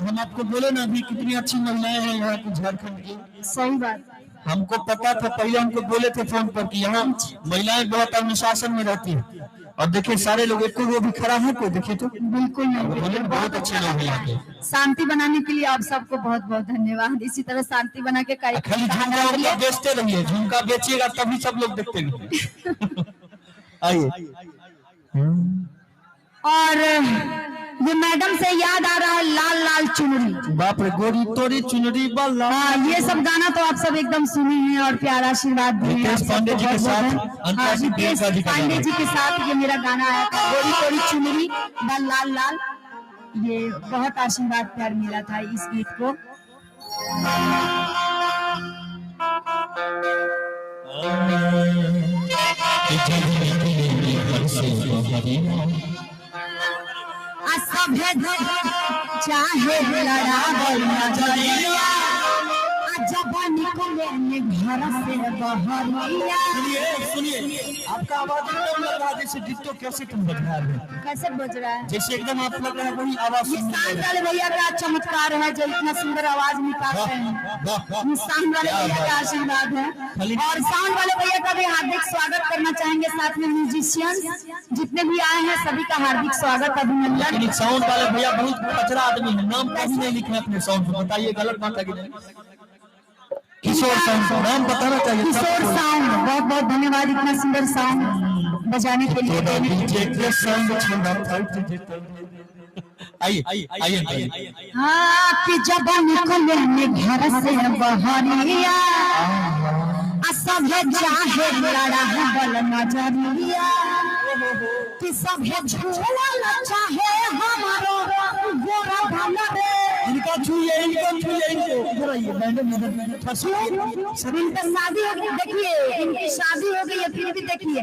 हम आपको बोले ना अभी कितनी अच्छी महिलाएं हैं यहाँ की झारखंड की। सही बात। हमको पता था, पहले हमको बोले थे फोन पर कि यहाँ महिलाएं बहुत अनुशासन में रहती है। और देखिए सारे लोग, एक वो भी खड़ा है कोई, देखिए तो बिल्कुल नहीं, बहुत अच्छे लोग हैं यहाँ के। शांति बनाने के लिए आप सबको बहुत बहुत धन्यवाद। इसी तरह शांति बना के खाली झुमका उमका बेचते रहिए, झुमका बेचिएगा तभी सब लोग देखते हैं। आइए। और ये मैडम से याद आ रहा है, लाल लाल चुनरी। बाप रे, गोरी तोरी चुनरी बल्ला। हाँ, ये सब गाना तो आप सब एकदम सुने हैं और प्यारा आशीर्वाद दिए हैं। रितेश पांडे जी के साथ, रितेश पांडे जी के साथ ये मेरा गाना आया था, गोरी तोरी चुनरी बल लाल लाल। ये बहुत आशीर्वाद प्यार मिला था इस गीत को। सभे चाहे लड़ावल नजरिया, जब निकले घर से बहरिया। सुनिए आपका आवाज एकदम लग रहा है जैसे डिट्टो कैसे तुम बज रहा है, कैसे बज रहा है? जैसे एकदम आप लग रहा है वही आवाज सुन रहे हैं। वाले भैया का चमत्कार है जो इतना सुंदर आवाज निकालते हैं। साउंड वाले भैया का आशीर्वाद है। और साउंड वाले भैया का भी हार्दिक स्वागत करना चाहेंगे, साथ में म्यूजिशियंस जितने भी आए हैं सभी का हार्दिक स्वागत अभिनंदन। लेकिन साउंड वाले भैया बहुत कचरा आदमी है, नाम कभी नहीं लिखे अपने साउंड में, बताइए गलत बात है कि नहीं? किशोर साउंड नाम बताना चाहिए। किशोर साउंड, बहुत बहुत धन्यवाद इतना सुंदर साउंड बजाने के लिए। आइए हाँ कि जब निकले घर से बहरिया सब चाहे लड़ा बल नजरिया कि सब झूला चाहे हमारो गोरा भला रे। इनको छूइए इधर आइए मैडम सब इनका शादी हो गई, देखिए इनकी शादी हो गई है फिर भी देखिए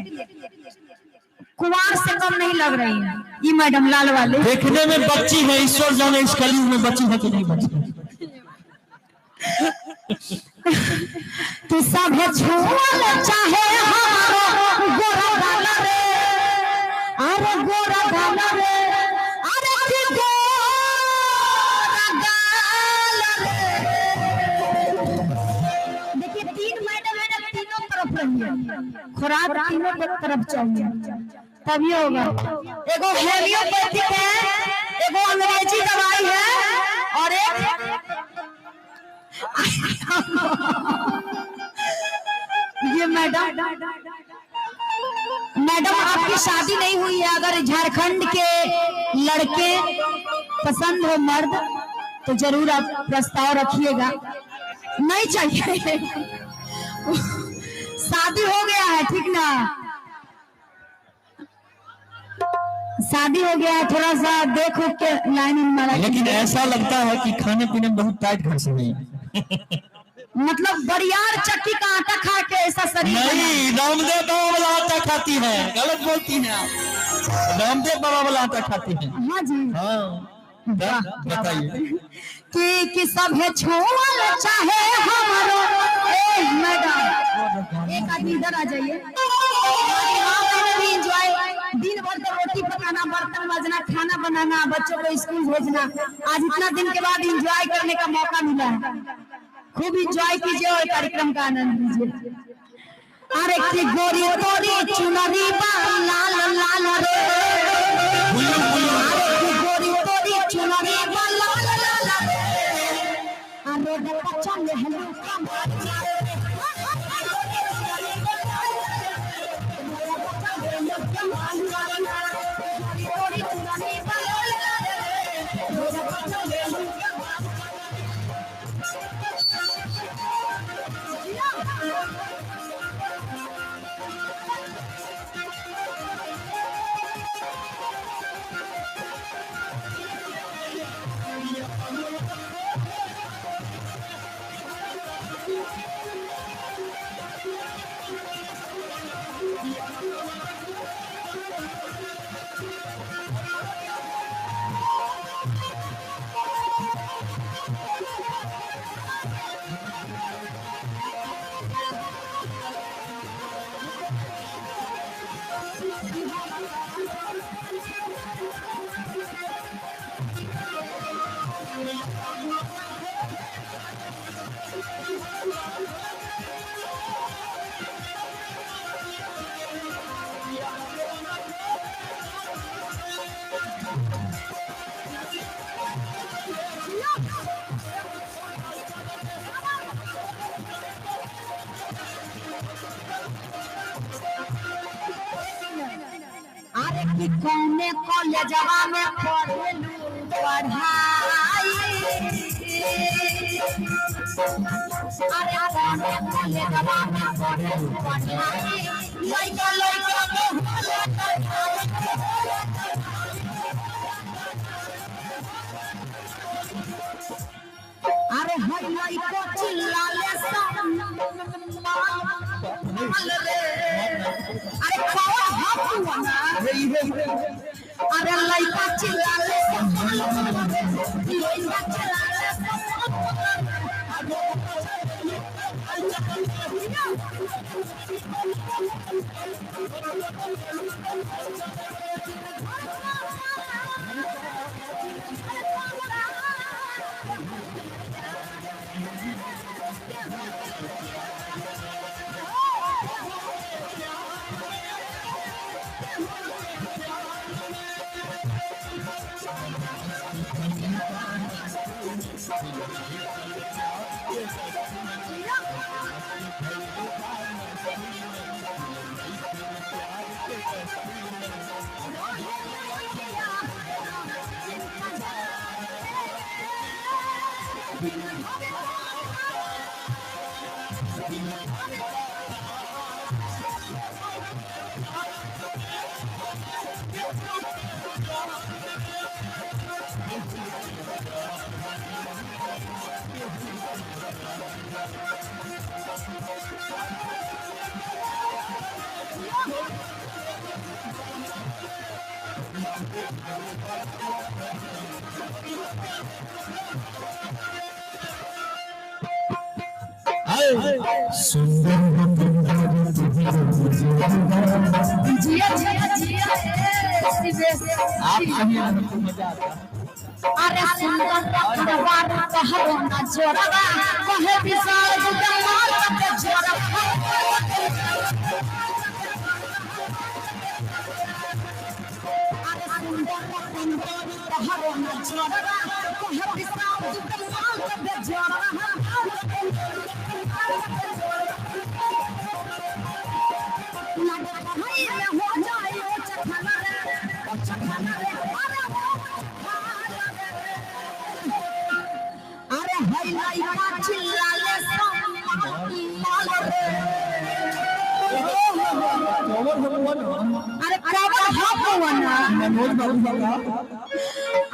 कुमार से कम नहीं लग रही है ये मैडम लाल वाले। देखने में बच्ची है, ईश्वर जाने इस कलयुग में बच्ची है कि नहीं बच्ची। तू सब झूला चाहे हमारो गोरा भला रे, अरे गोरा भला रे, अरे कि गोरा गाल रे। देखिए तीन मैडम है ना, तीनों तरफ रहिए, खुराक तीनों तरफ चाहिए तभी होगा। एगो होम्योपैथिक है, एगो अंग्रेजी दवाई है और एक ये मैडम आपकी शादी नहीं हुई है, अगर झारखंड के लड़के पसंद हो मर्द तो जरूर आप प्रस्ताव रखिएगा। नहीं चाहिए शादी हो गया है ठीक ना, शादी हो गया है, थोड़ा सा देखो के लाइन में मारा। लेकिन ऐसा लगता है कि खाने पीने में बहुत टाइट घर से नहीं मतलब बरियार चक्की का आटा खा के ऐसा शरीर नहीं, रामदेव बाबा वाला आटा खाती है, गलत बोलती हैं आप। रामदेव बाबा वाला आटा खाती है। हाँ जी हाँ बताइए कि सब है छोड़ चाहे हमारो। ए मैडम एक आदमी इधर आ जाइए। दिन भर तो रोटी पकाना, बर्तन माजना, खाना बनाना, बच्चों को स्कूल भेजना, आज इतना दिन के बाद एंजॉय करने का मौका मिला है, खूब एंजॉय कीजिए और कार्यक्रम का आनंद लीजिए। अरे की गोरी गोरी चुनरी लाल लाल रे, अरे की गोरी गोरी चुनरी लाल लाल रे, अरे बच्चा ले हेलो कि कौने कॉलेजवा में पढ़ेलू पढ़ाई, अरे कौने कॉलेजवा में पढ़ेलू पढ़ाई, लइका लइका में अरे हर लइका चिल्लाले रे, अरे कौन हम ना अरे लइका चिल्लाले लइका चिल्लाले जिया जिया जिया आप कहिए हमको मजा आता है। अरे सुंदर रखवार कहरो ना जोरवा कहे विशाल जमाल के जोरवा अरे सुंदर रखवार कहरो ना जोरवा कहे विशाल जमाल के जोरवा लगा भाई हो जाए चखना रे अरे भाई लाइका चिल्लाले माल रे अरे कवर भगवान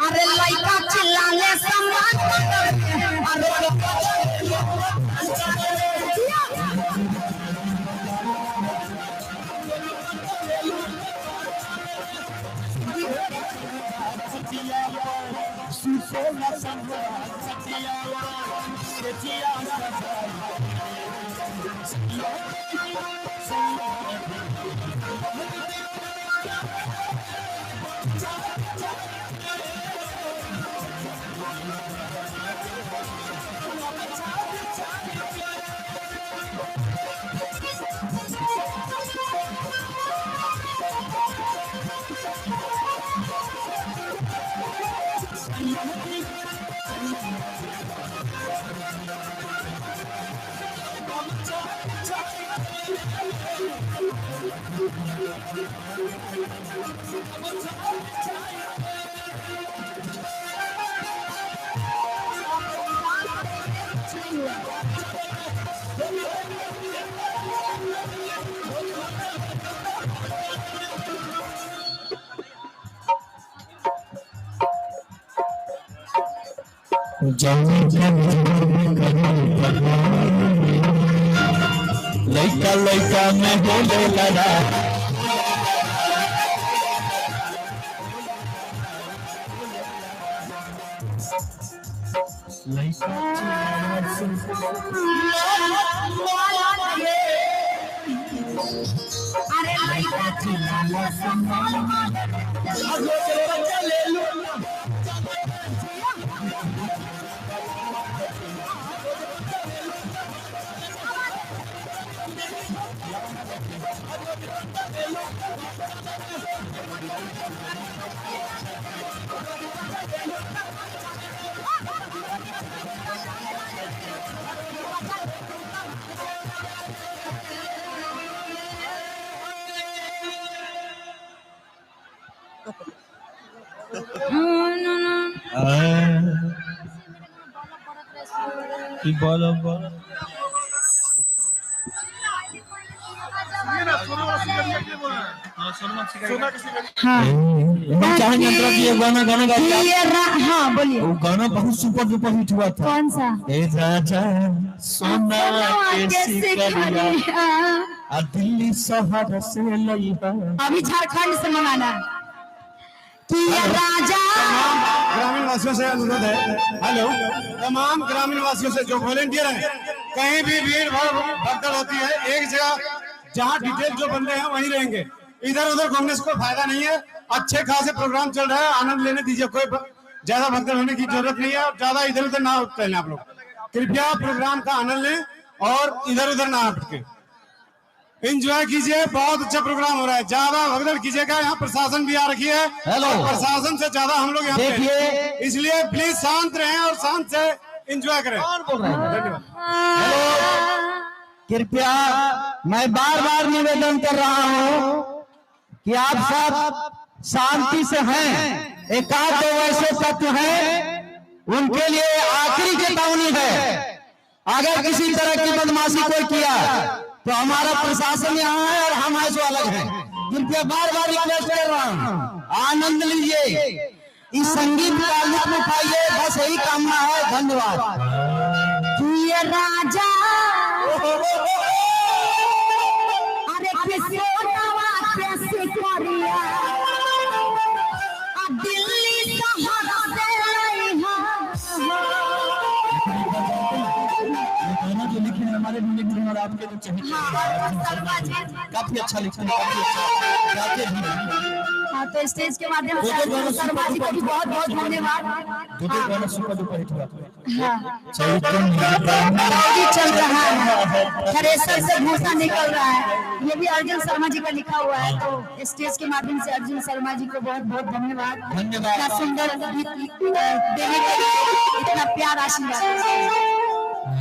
अरे लाइका चिल्लाले सम्मान अरे लइका लइका में बोले लड़ा अरे लाइका चिल्लाले सम्मान की बोलो बोलो हाँ चाहेंगे अंतरा की एक गाना गाना गाया हाँ बोलिए वो गाना बहुत सुपर डुपर हिट हुआ था। कौन सा ए राजा सोना के सिकरिया आ दिल्ली शहर से लइहा अभी झारखंड से मंगाना कि ये राजा ग्रामीण वासियों से अनुरोध है, हेलो, तमाम ग्रामीण वासियों से जो वॉलेंटियर हैं, कहीं भी भीड़ भाड़ भगदड़ होती है, एक जगह जहां डिटेल जो बंदे हैं वहीं रहेंगे, इधर उधर घूमने से कोई फायदा नहीं है। अच्छे खासे प्रोग्राम चल रहा है, आनंद लेने दीजिए, कोई ज्यादा भगदड़ होने की जरूरत नहीं है और ज्यादा इधर उधर ना उठते आप लोग। कृपया प्रोग्राम का आनंद लें और इधर उधर ना हटके एंजॉय कीजिए। बहुत अच्छा प्रोग्राम हो रहा है, ज्यादा भगदड़ कीजिएगा। यहाँ प्रशासन भी आ रखी है, हेलो। और प्रशासन से ज्यादा हम लोग यहाँ पे हैं। इसलिए प्लीज शांत रहें और शांत से एंजॉय करें। धन्यवाद। कृपया मैं बार बार निवेदन कर रहा हूँ कि आप सब शांति से हैं। एक आध दो ऐसे तत्व हैं उनके लिए आखिरी चेतावनी है, अगर किसी तरह की बदमाशी कोई किया तो हमारा प्रशासन यहाँ है और हम ऐसे अलग हैं। कृपया बार बार रिक्वेस्ट कर रहा हूँ, आनंद लीजिए, इस संगीत का लुत्फ उठाइए, बस यही कामना है। धन्यवाद। ये राजा अरे किसी कैसे करिया दिल्ली शहर से गाना जो लिखे हैं हमारे भी लिखे हैं और आपके जो चाहिए काफी अच्छा लिखते हैं, काफी अच्छा गाते हैं। हाँ, तो स्टेज के माध्यम से शर्मा जी को भी बहुत बहुत धन्यवाद। दो गाना सुपर डुपर हिट हुआ। हाँ, चल रहा है, थ्रेसर से भूसा निकल रहा है, ये भी अर्जुन शर्मा जी का लिखा हुआ है। तो स्टेज के माध्यम से अर्जुन शर्मा जी को बहुत बहुत धन्यवाद। इतना सुंदर गीत देने के लिए, इतना प्यार आशीर्वाद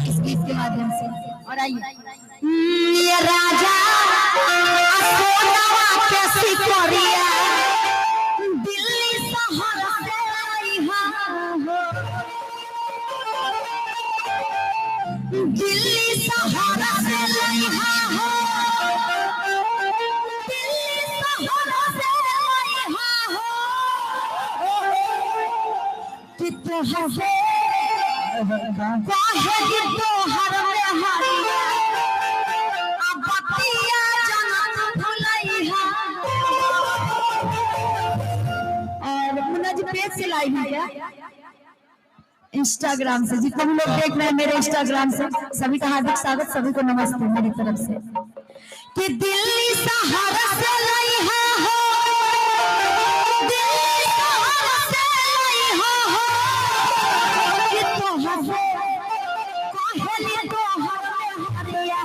इस गीत के माध्यम से। और आइए, ये राजा कैसी कोरिया दिल्ली शहर से दिल्ली शहर से लइहा हो, दिल्ली शहर से लइहा हो, कि तोहर काहे तोहर में हरिया अब बतिया जनम भुलइहा। और मुन्ना जी पेज से लाइव है क्या? इंस्टाग्राम से जितने भी लोग देख रहे हैं मेरे इंस्टाग्राम से, सभी का हार्दिक स्वागत, सभी को नमस्ते मेरी तरफ से। कि दिल्ली शहर से लइहा हो, दिल्ली शहर से लइहा हो, कि तोहर काहेली तोहर में हरिया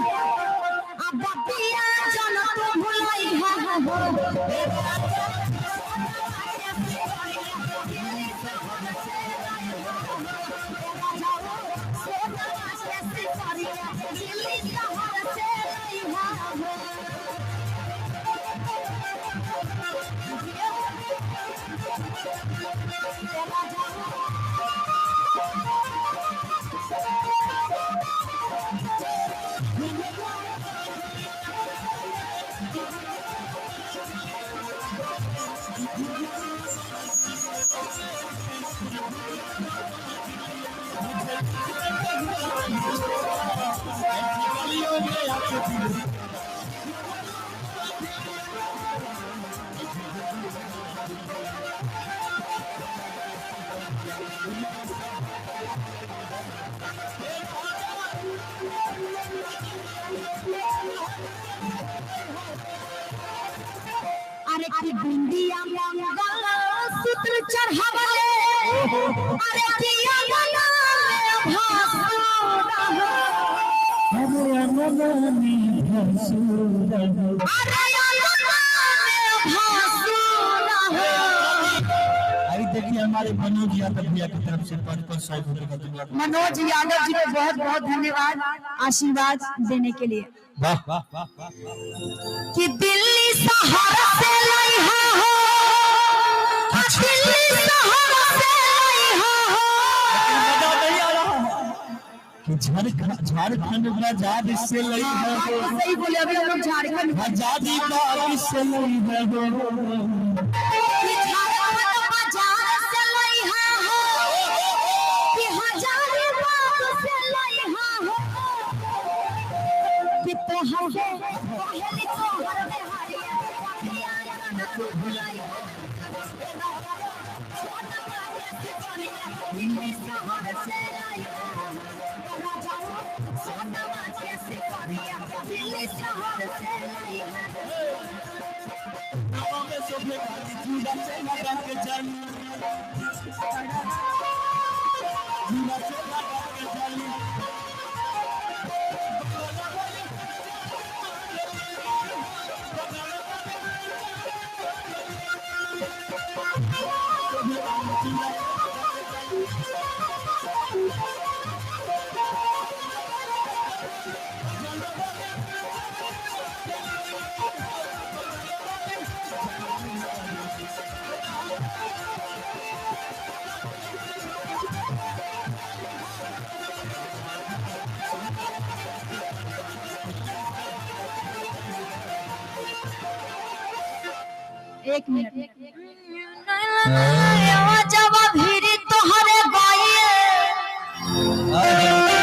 अब बतिया जनम भुलइहा हो। अरे की बिंदिया मंगल सूत्र चढ़ावले, अरे किया गला में भासुरा हो, अरे अंगना में भासुरा हो, अभी देखिए हमारे मनोज यादव भैया की तरफ से 500 रुपए का धन्यवाद। मनोज यादव जी को बहुत बहुत धन्यवाद आशीर्वाद देने के लिए। वाह कि दिल्ली शहर से लइहा हो, दिल्ली शहर से लइहा हो, कि झारखंड में आजादी से लई है हो, सही बोले अभी हम लोग झारखंड आजादी का से लई है हो, कि झारखंड बाजार से लइहा हो, कि हजारीबाग से लइहा हो, कि तोहर पहली तोहर में हरिया पखिया जनम भुलइहा दिल्ली शहर से लइहा सोनवा कैसे करिया दिल्ली शहर से लइहा। एक मिनट। जब भीरी तोहरे गए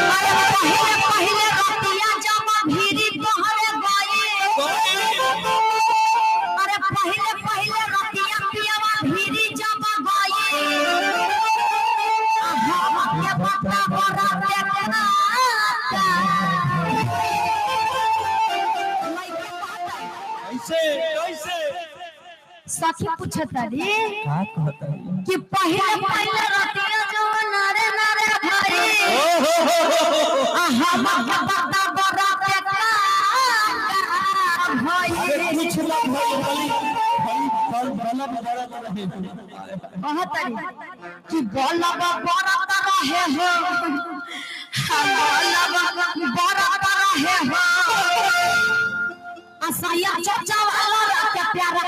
पहले पहले रतिया जब भीरी तोहरे गए अरे पहले पहले रतिया पियावा भीरी जब गए के बता बड़ा देखना ऐसे ऐसे सखी पूछता रे का कहता है कि पहले पहले रतिया जो नारे नारे भाई आहा बता बड़ा देखना भाई कुछ ना भाई बलब बड़ा रहे बहुत कि बलब बड़ा रहे हो बलब बड़ा रहे हो असैया चचा वाला के प्यारा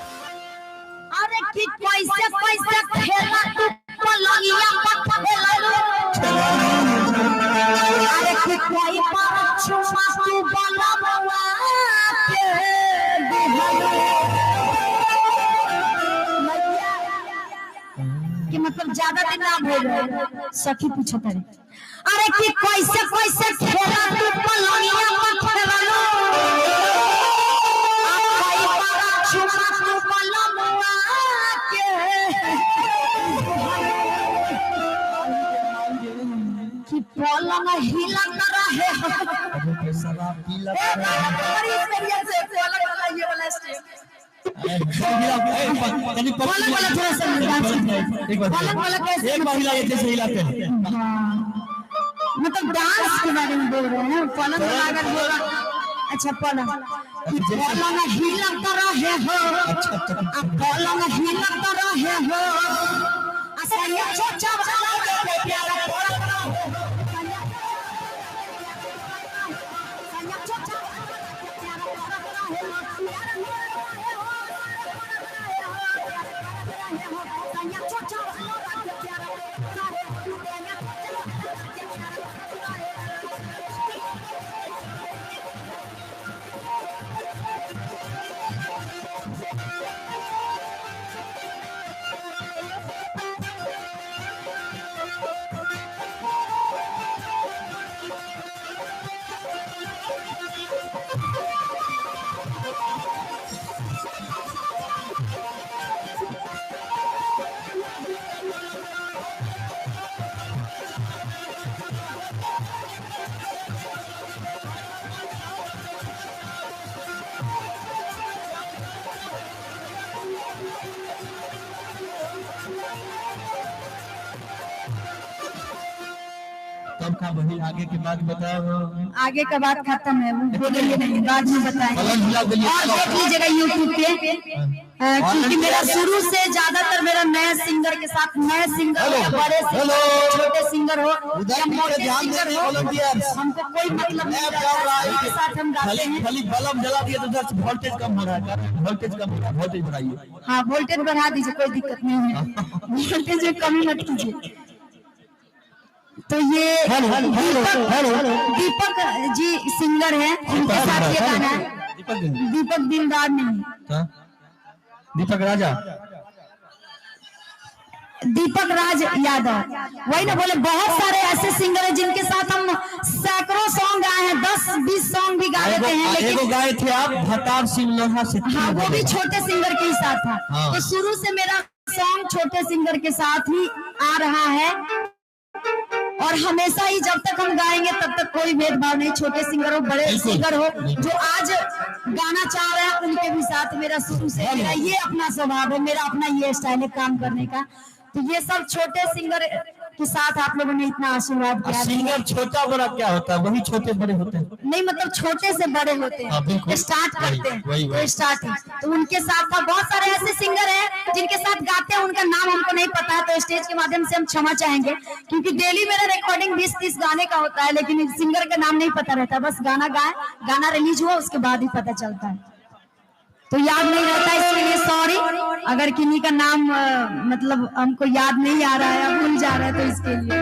अरे कि कैसे कैसे खेला तू पलंगिया पर खेला अरे कि कोई पर छुमा तू बलबवा के दिहलो कि मतलब ज्यादा दिन ना भइल सखी पूछत रे अरे कि कैसे कैसे खेला तू पलंगिया पर खेला पलंग हिलत रहे शराब पीला बड़ी एक्सपीरियंस है पलंग वाला ये वाला स्टेप पलंग वाला थोड़ा सा एक बार पलंग वाला कैसे एक बार हिलाइए जैसे हिलाते हैं मतलब डांस के बारे में बोल रहे हैं पलंग वाला अगर बोला अच्छा पलंग पलंग हिलत रहे हो पलंग हिलत रहे हो अच्छा ये छोटा वाला प्यारा तब का वही आगे की बात बताओ आगे का बात खत्म है वो बोलेंगे नहीं बाद में बताएंगे और देख लीजिएगा यूट्यूब पे क्योंकि मेरा शुरू से ज्यादातर मेरा नए सिंगर के साथ नए सिंगर हो बड़े सिंगर छोटे सिंगर हो या मोटे सिंगर हो हमको कोई मतलब नहीं है साथ हम गाते हैं खाली बल्ब जला दिया तो उधर वोल्टेज कम हो रहा है वोल्टेज कम हो रहा है वोल्टेज बढ़ाइए हाँ वोल्टेज बढ़ा दीजिए कोई दिक्कत नहीं है वोल्टेज में कमी मत कीजिए तो ये दीपक जी सिंगर है उनके साथ ये गाना है दीपक दिलदार नहीं दीपक राजा दीपक राज यादव, वही ना बोले बहुत सारे ऐसे सिंगर हैं जिनके साथ हम सैकड़ों सॉन्ग गाए हैं, 10-20 सॉन्ग भी गा लेते हैं, एगो लेकिन गाए थे आप भतार सिंह लोहा से। हाँ वो भी छोटे सिंगर के ही साथ था। हाँ। तो शुरू से मेरा सॉन्ग छोटे सिंगर के साथ ही आ रहा है और हमेशा ही जब तक हम गाएंगे तब तक कोई भेदभाव नहीं, छोटे सिंगर हो बड़े सिंगर हो, जो आज गाना चाह रहे हैं उनके भी साथ मेरा शुरू से मेरा ये अपना स्वभाव है, मेरा अपना ये स्टाइल है काम करने का। तो ये सब छोटे सिंगर के साथ आप लोगों ने इतना आशीर्वाद किया। सिंगर छोटा बड़ा क्या होता है, वही छोटे बड़े होते हैं। नहीं मतलब छोटे से बड़े होते हाँ, हैं, बिल्कुल। स्टार्ट करते वही, हैं, तो स्टार्ट है। तो उनके साथ था, बहुत सारे ऐसे सिंगर हैं जिनके साथ गाते हैं, उनका नाम हमको नहीं पता है, तो स्टेज के माध्यम से हम क्षमा चाहेंगे, क्योंकि डेली मेरा रिकॉर्डिंग 20-30 गाने का होता है, लेकिन सिंगर का नाम नहीं पता रहता, बस गाना गाए, गाना रिलीज हुआ उसके बाद ही पता चलता है, तो याद नहीं रहता, इसके लिए सॉरी। अगर किन्हीं का नाम मतलब हमको याद नहीं आ रहा है, भूल जा रहा है, तो इसके लिए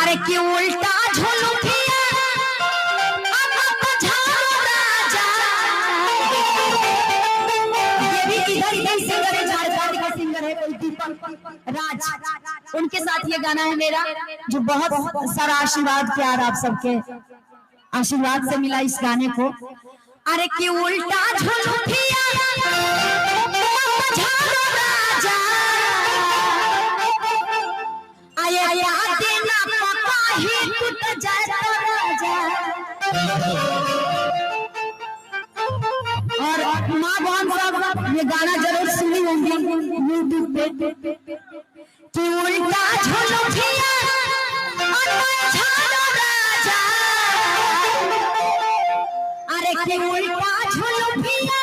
अरे क्यों उल्टा झोलुठिया ये भी इधर सिंगर है, झारखंड का सिंगर है कोई दीपक राज, उनके साथ ये गाना है मेरा, जो बहुत सारा आशीर्वाद प्यार आप सबके आशीर्वाद से मिला इस गाने को। अरे कि उल्टा झुलुठिया राजा आये आते ना पापा ही टूट जाए तो राजा। और माँ बहन सब ये गाना जरूर सुनी होंगी यूट्यूब पे कि उल्टा झुलुठिया राजा अरे कि उल्टा झुलुठिया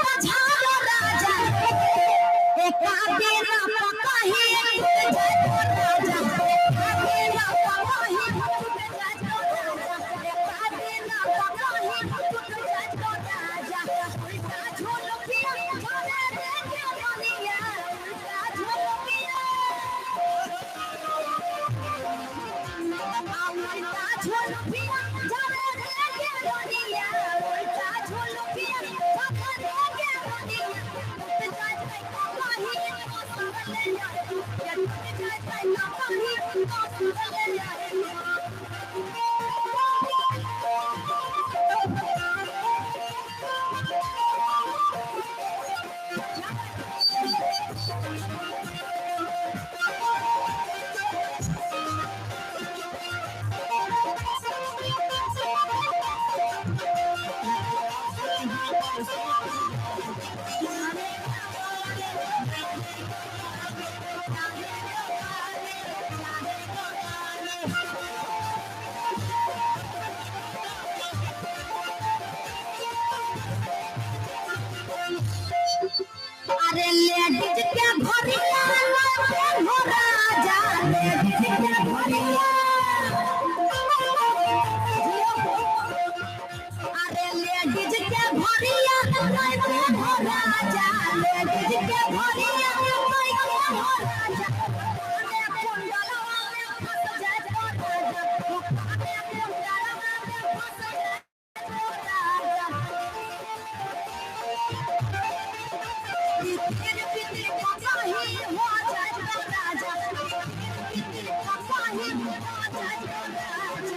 राजा एक बेरा पका ही टूट जाए तो राजा बेरा पका ही टूट जाए तो राजा बेरा पका ही टूट जाए तो राजा उल्टा झुलुठिया झोले रे के बनिया उल्टा झुलुठिया उल्टा झुलुठिया झोले रे के बनिया उल्टा झुलुठिया झोले रे के बनिया टूट जाए तो पाही तो संगले यार टूट जाए तो पाही तो संगले यार। अरे लेडीज के घोरिया हो राजा लेडीज के घोरिया अरे लेडीज के घोरिया हो राजा लेडीज के घोरिया हो राजा अरे कुंडलवा में फंस जाए तो राजा अरे कुंडलवा में फंस जाए तो राजा पितिर पितिर पका ही हो जाए तो राजा पितिर पका ही हो जाए तो राजा।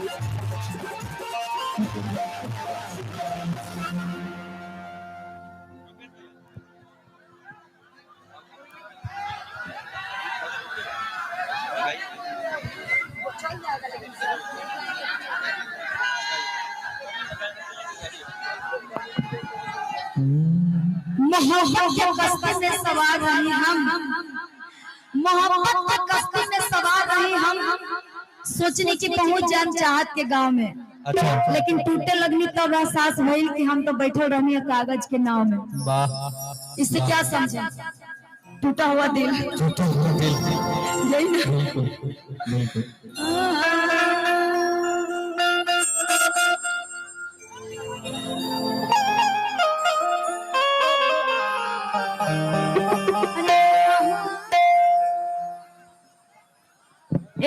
मोहब्बत के कश्ती में सवार रही हम, मोहब्बत के कश्ती में सवार रही हम, सोचने की पहुंच जान चाहत के गांव में। अच्छा लेकिन टूटे लगनी तब एहसास भइल कि हम तो बैठे रही है कागज के नाव में। वाह इससे क्या समझे? टूटा हुआ दिल, टूटा हुआ दिल। यही ना? बिल्कुल बिल्कुल।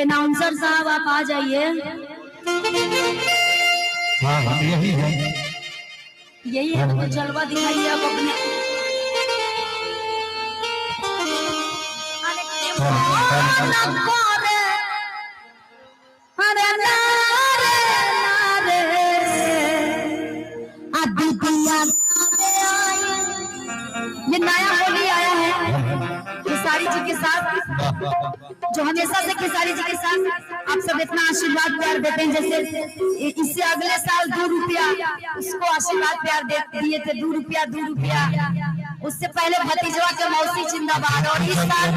अनाउंसर साहब आप आ जाइए। हाँ हाँ यही है, यही है तो जलवा दिखाइए आप अपने। अरे नारे ये नया होली आया है खेसारी जी के साथ, जो हमेशा से खेसारी जी के साथ आप सब इतना आशीर्वाद प्यार देते हैं। जैसे इससे अगले साल 2 रुपया उसको आशीर्वाद प्यार दिए थे, 2 रुपया। उससे पहले भतीजवा के मौसी जिंदाबाद, और इस साल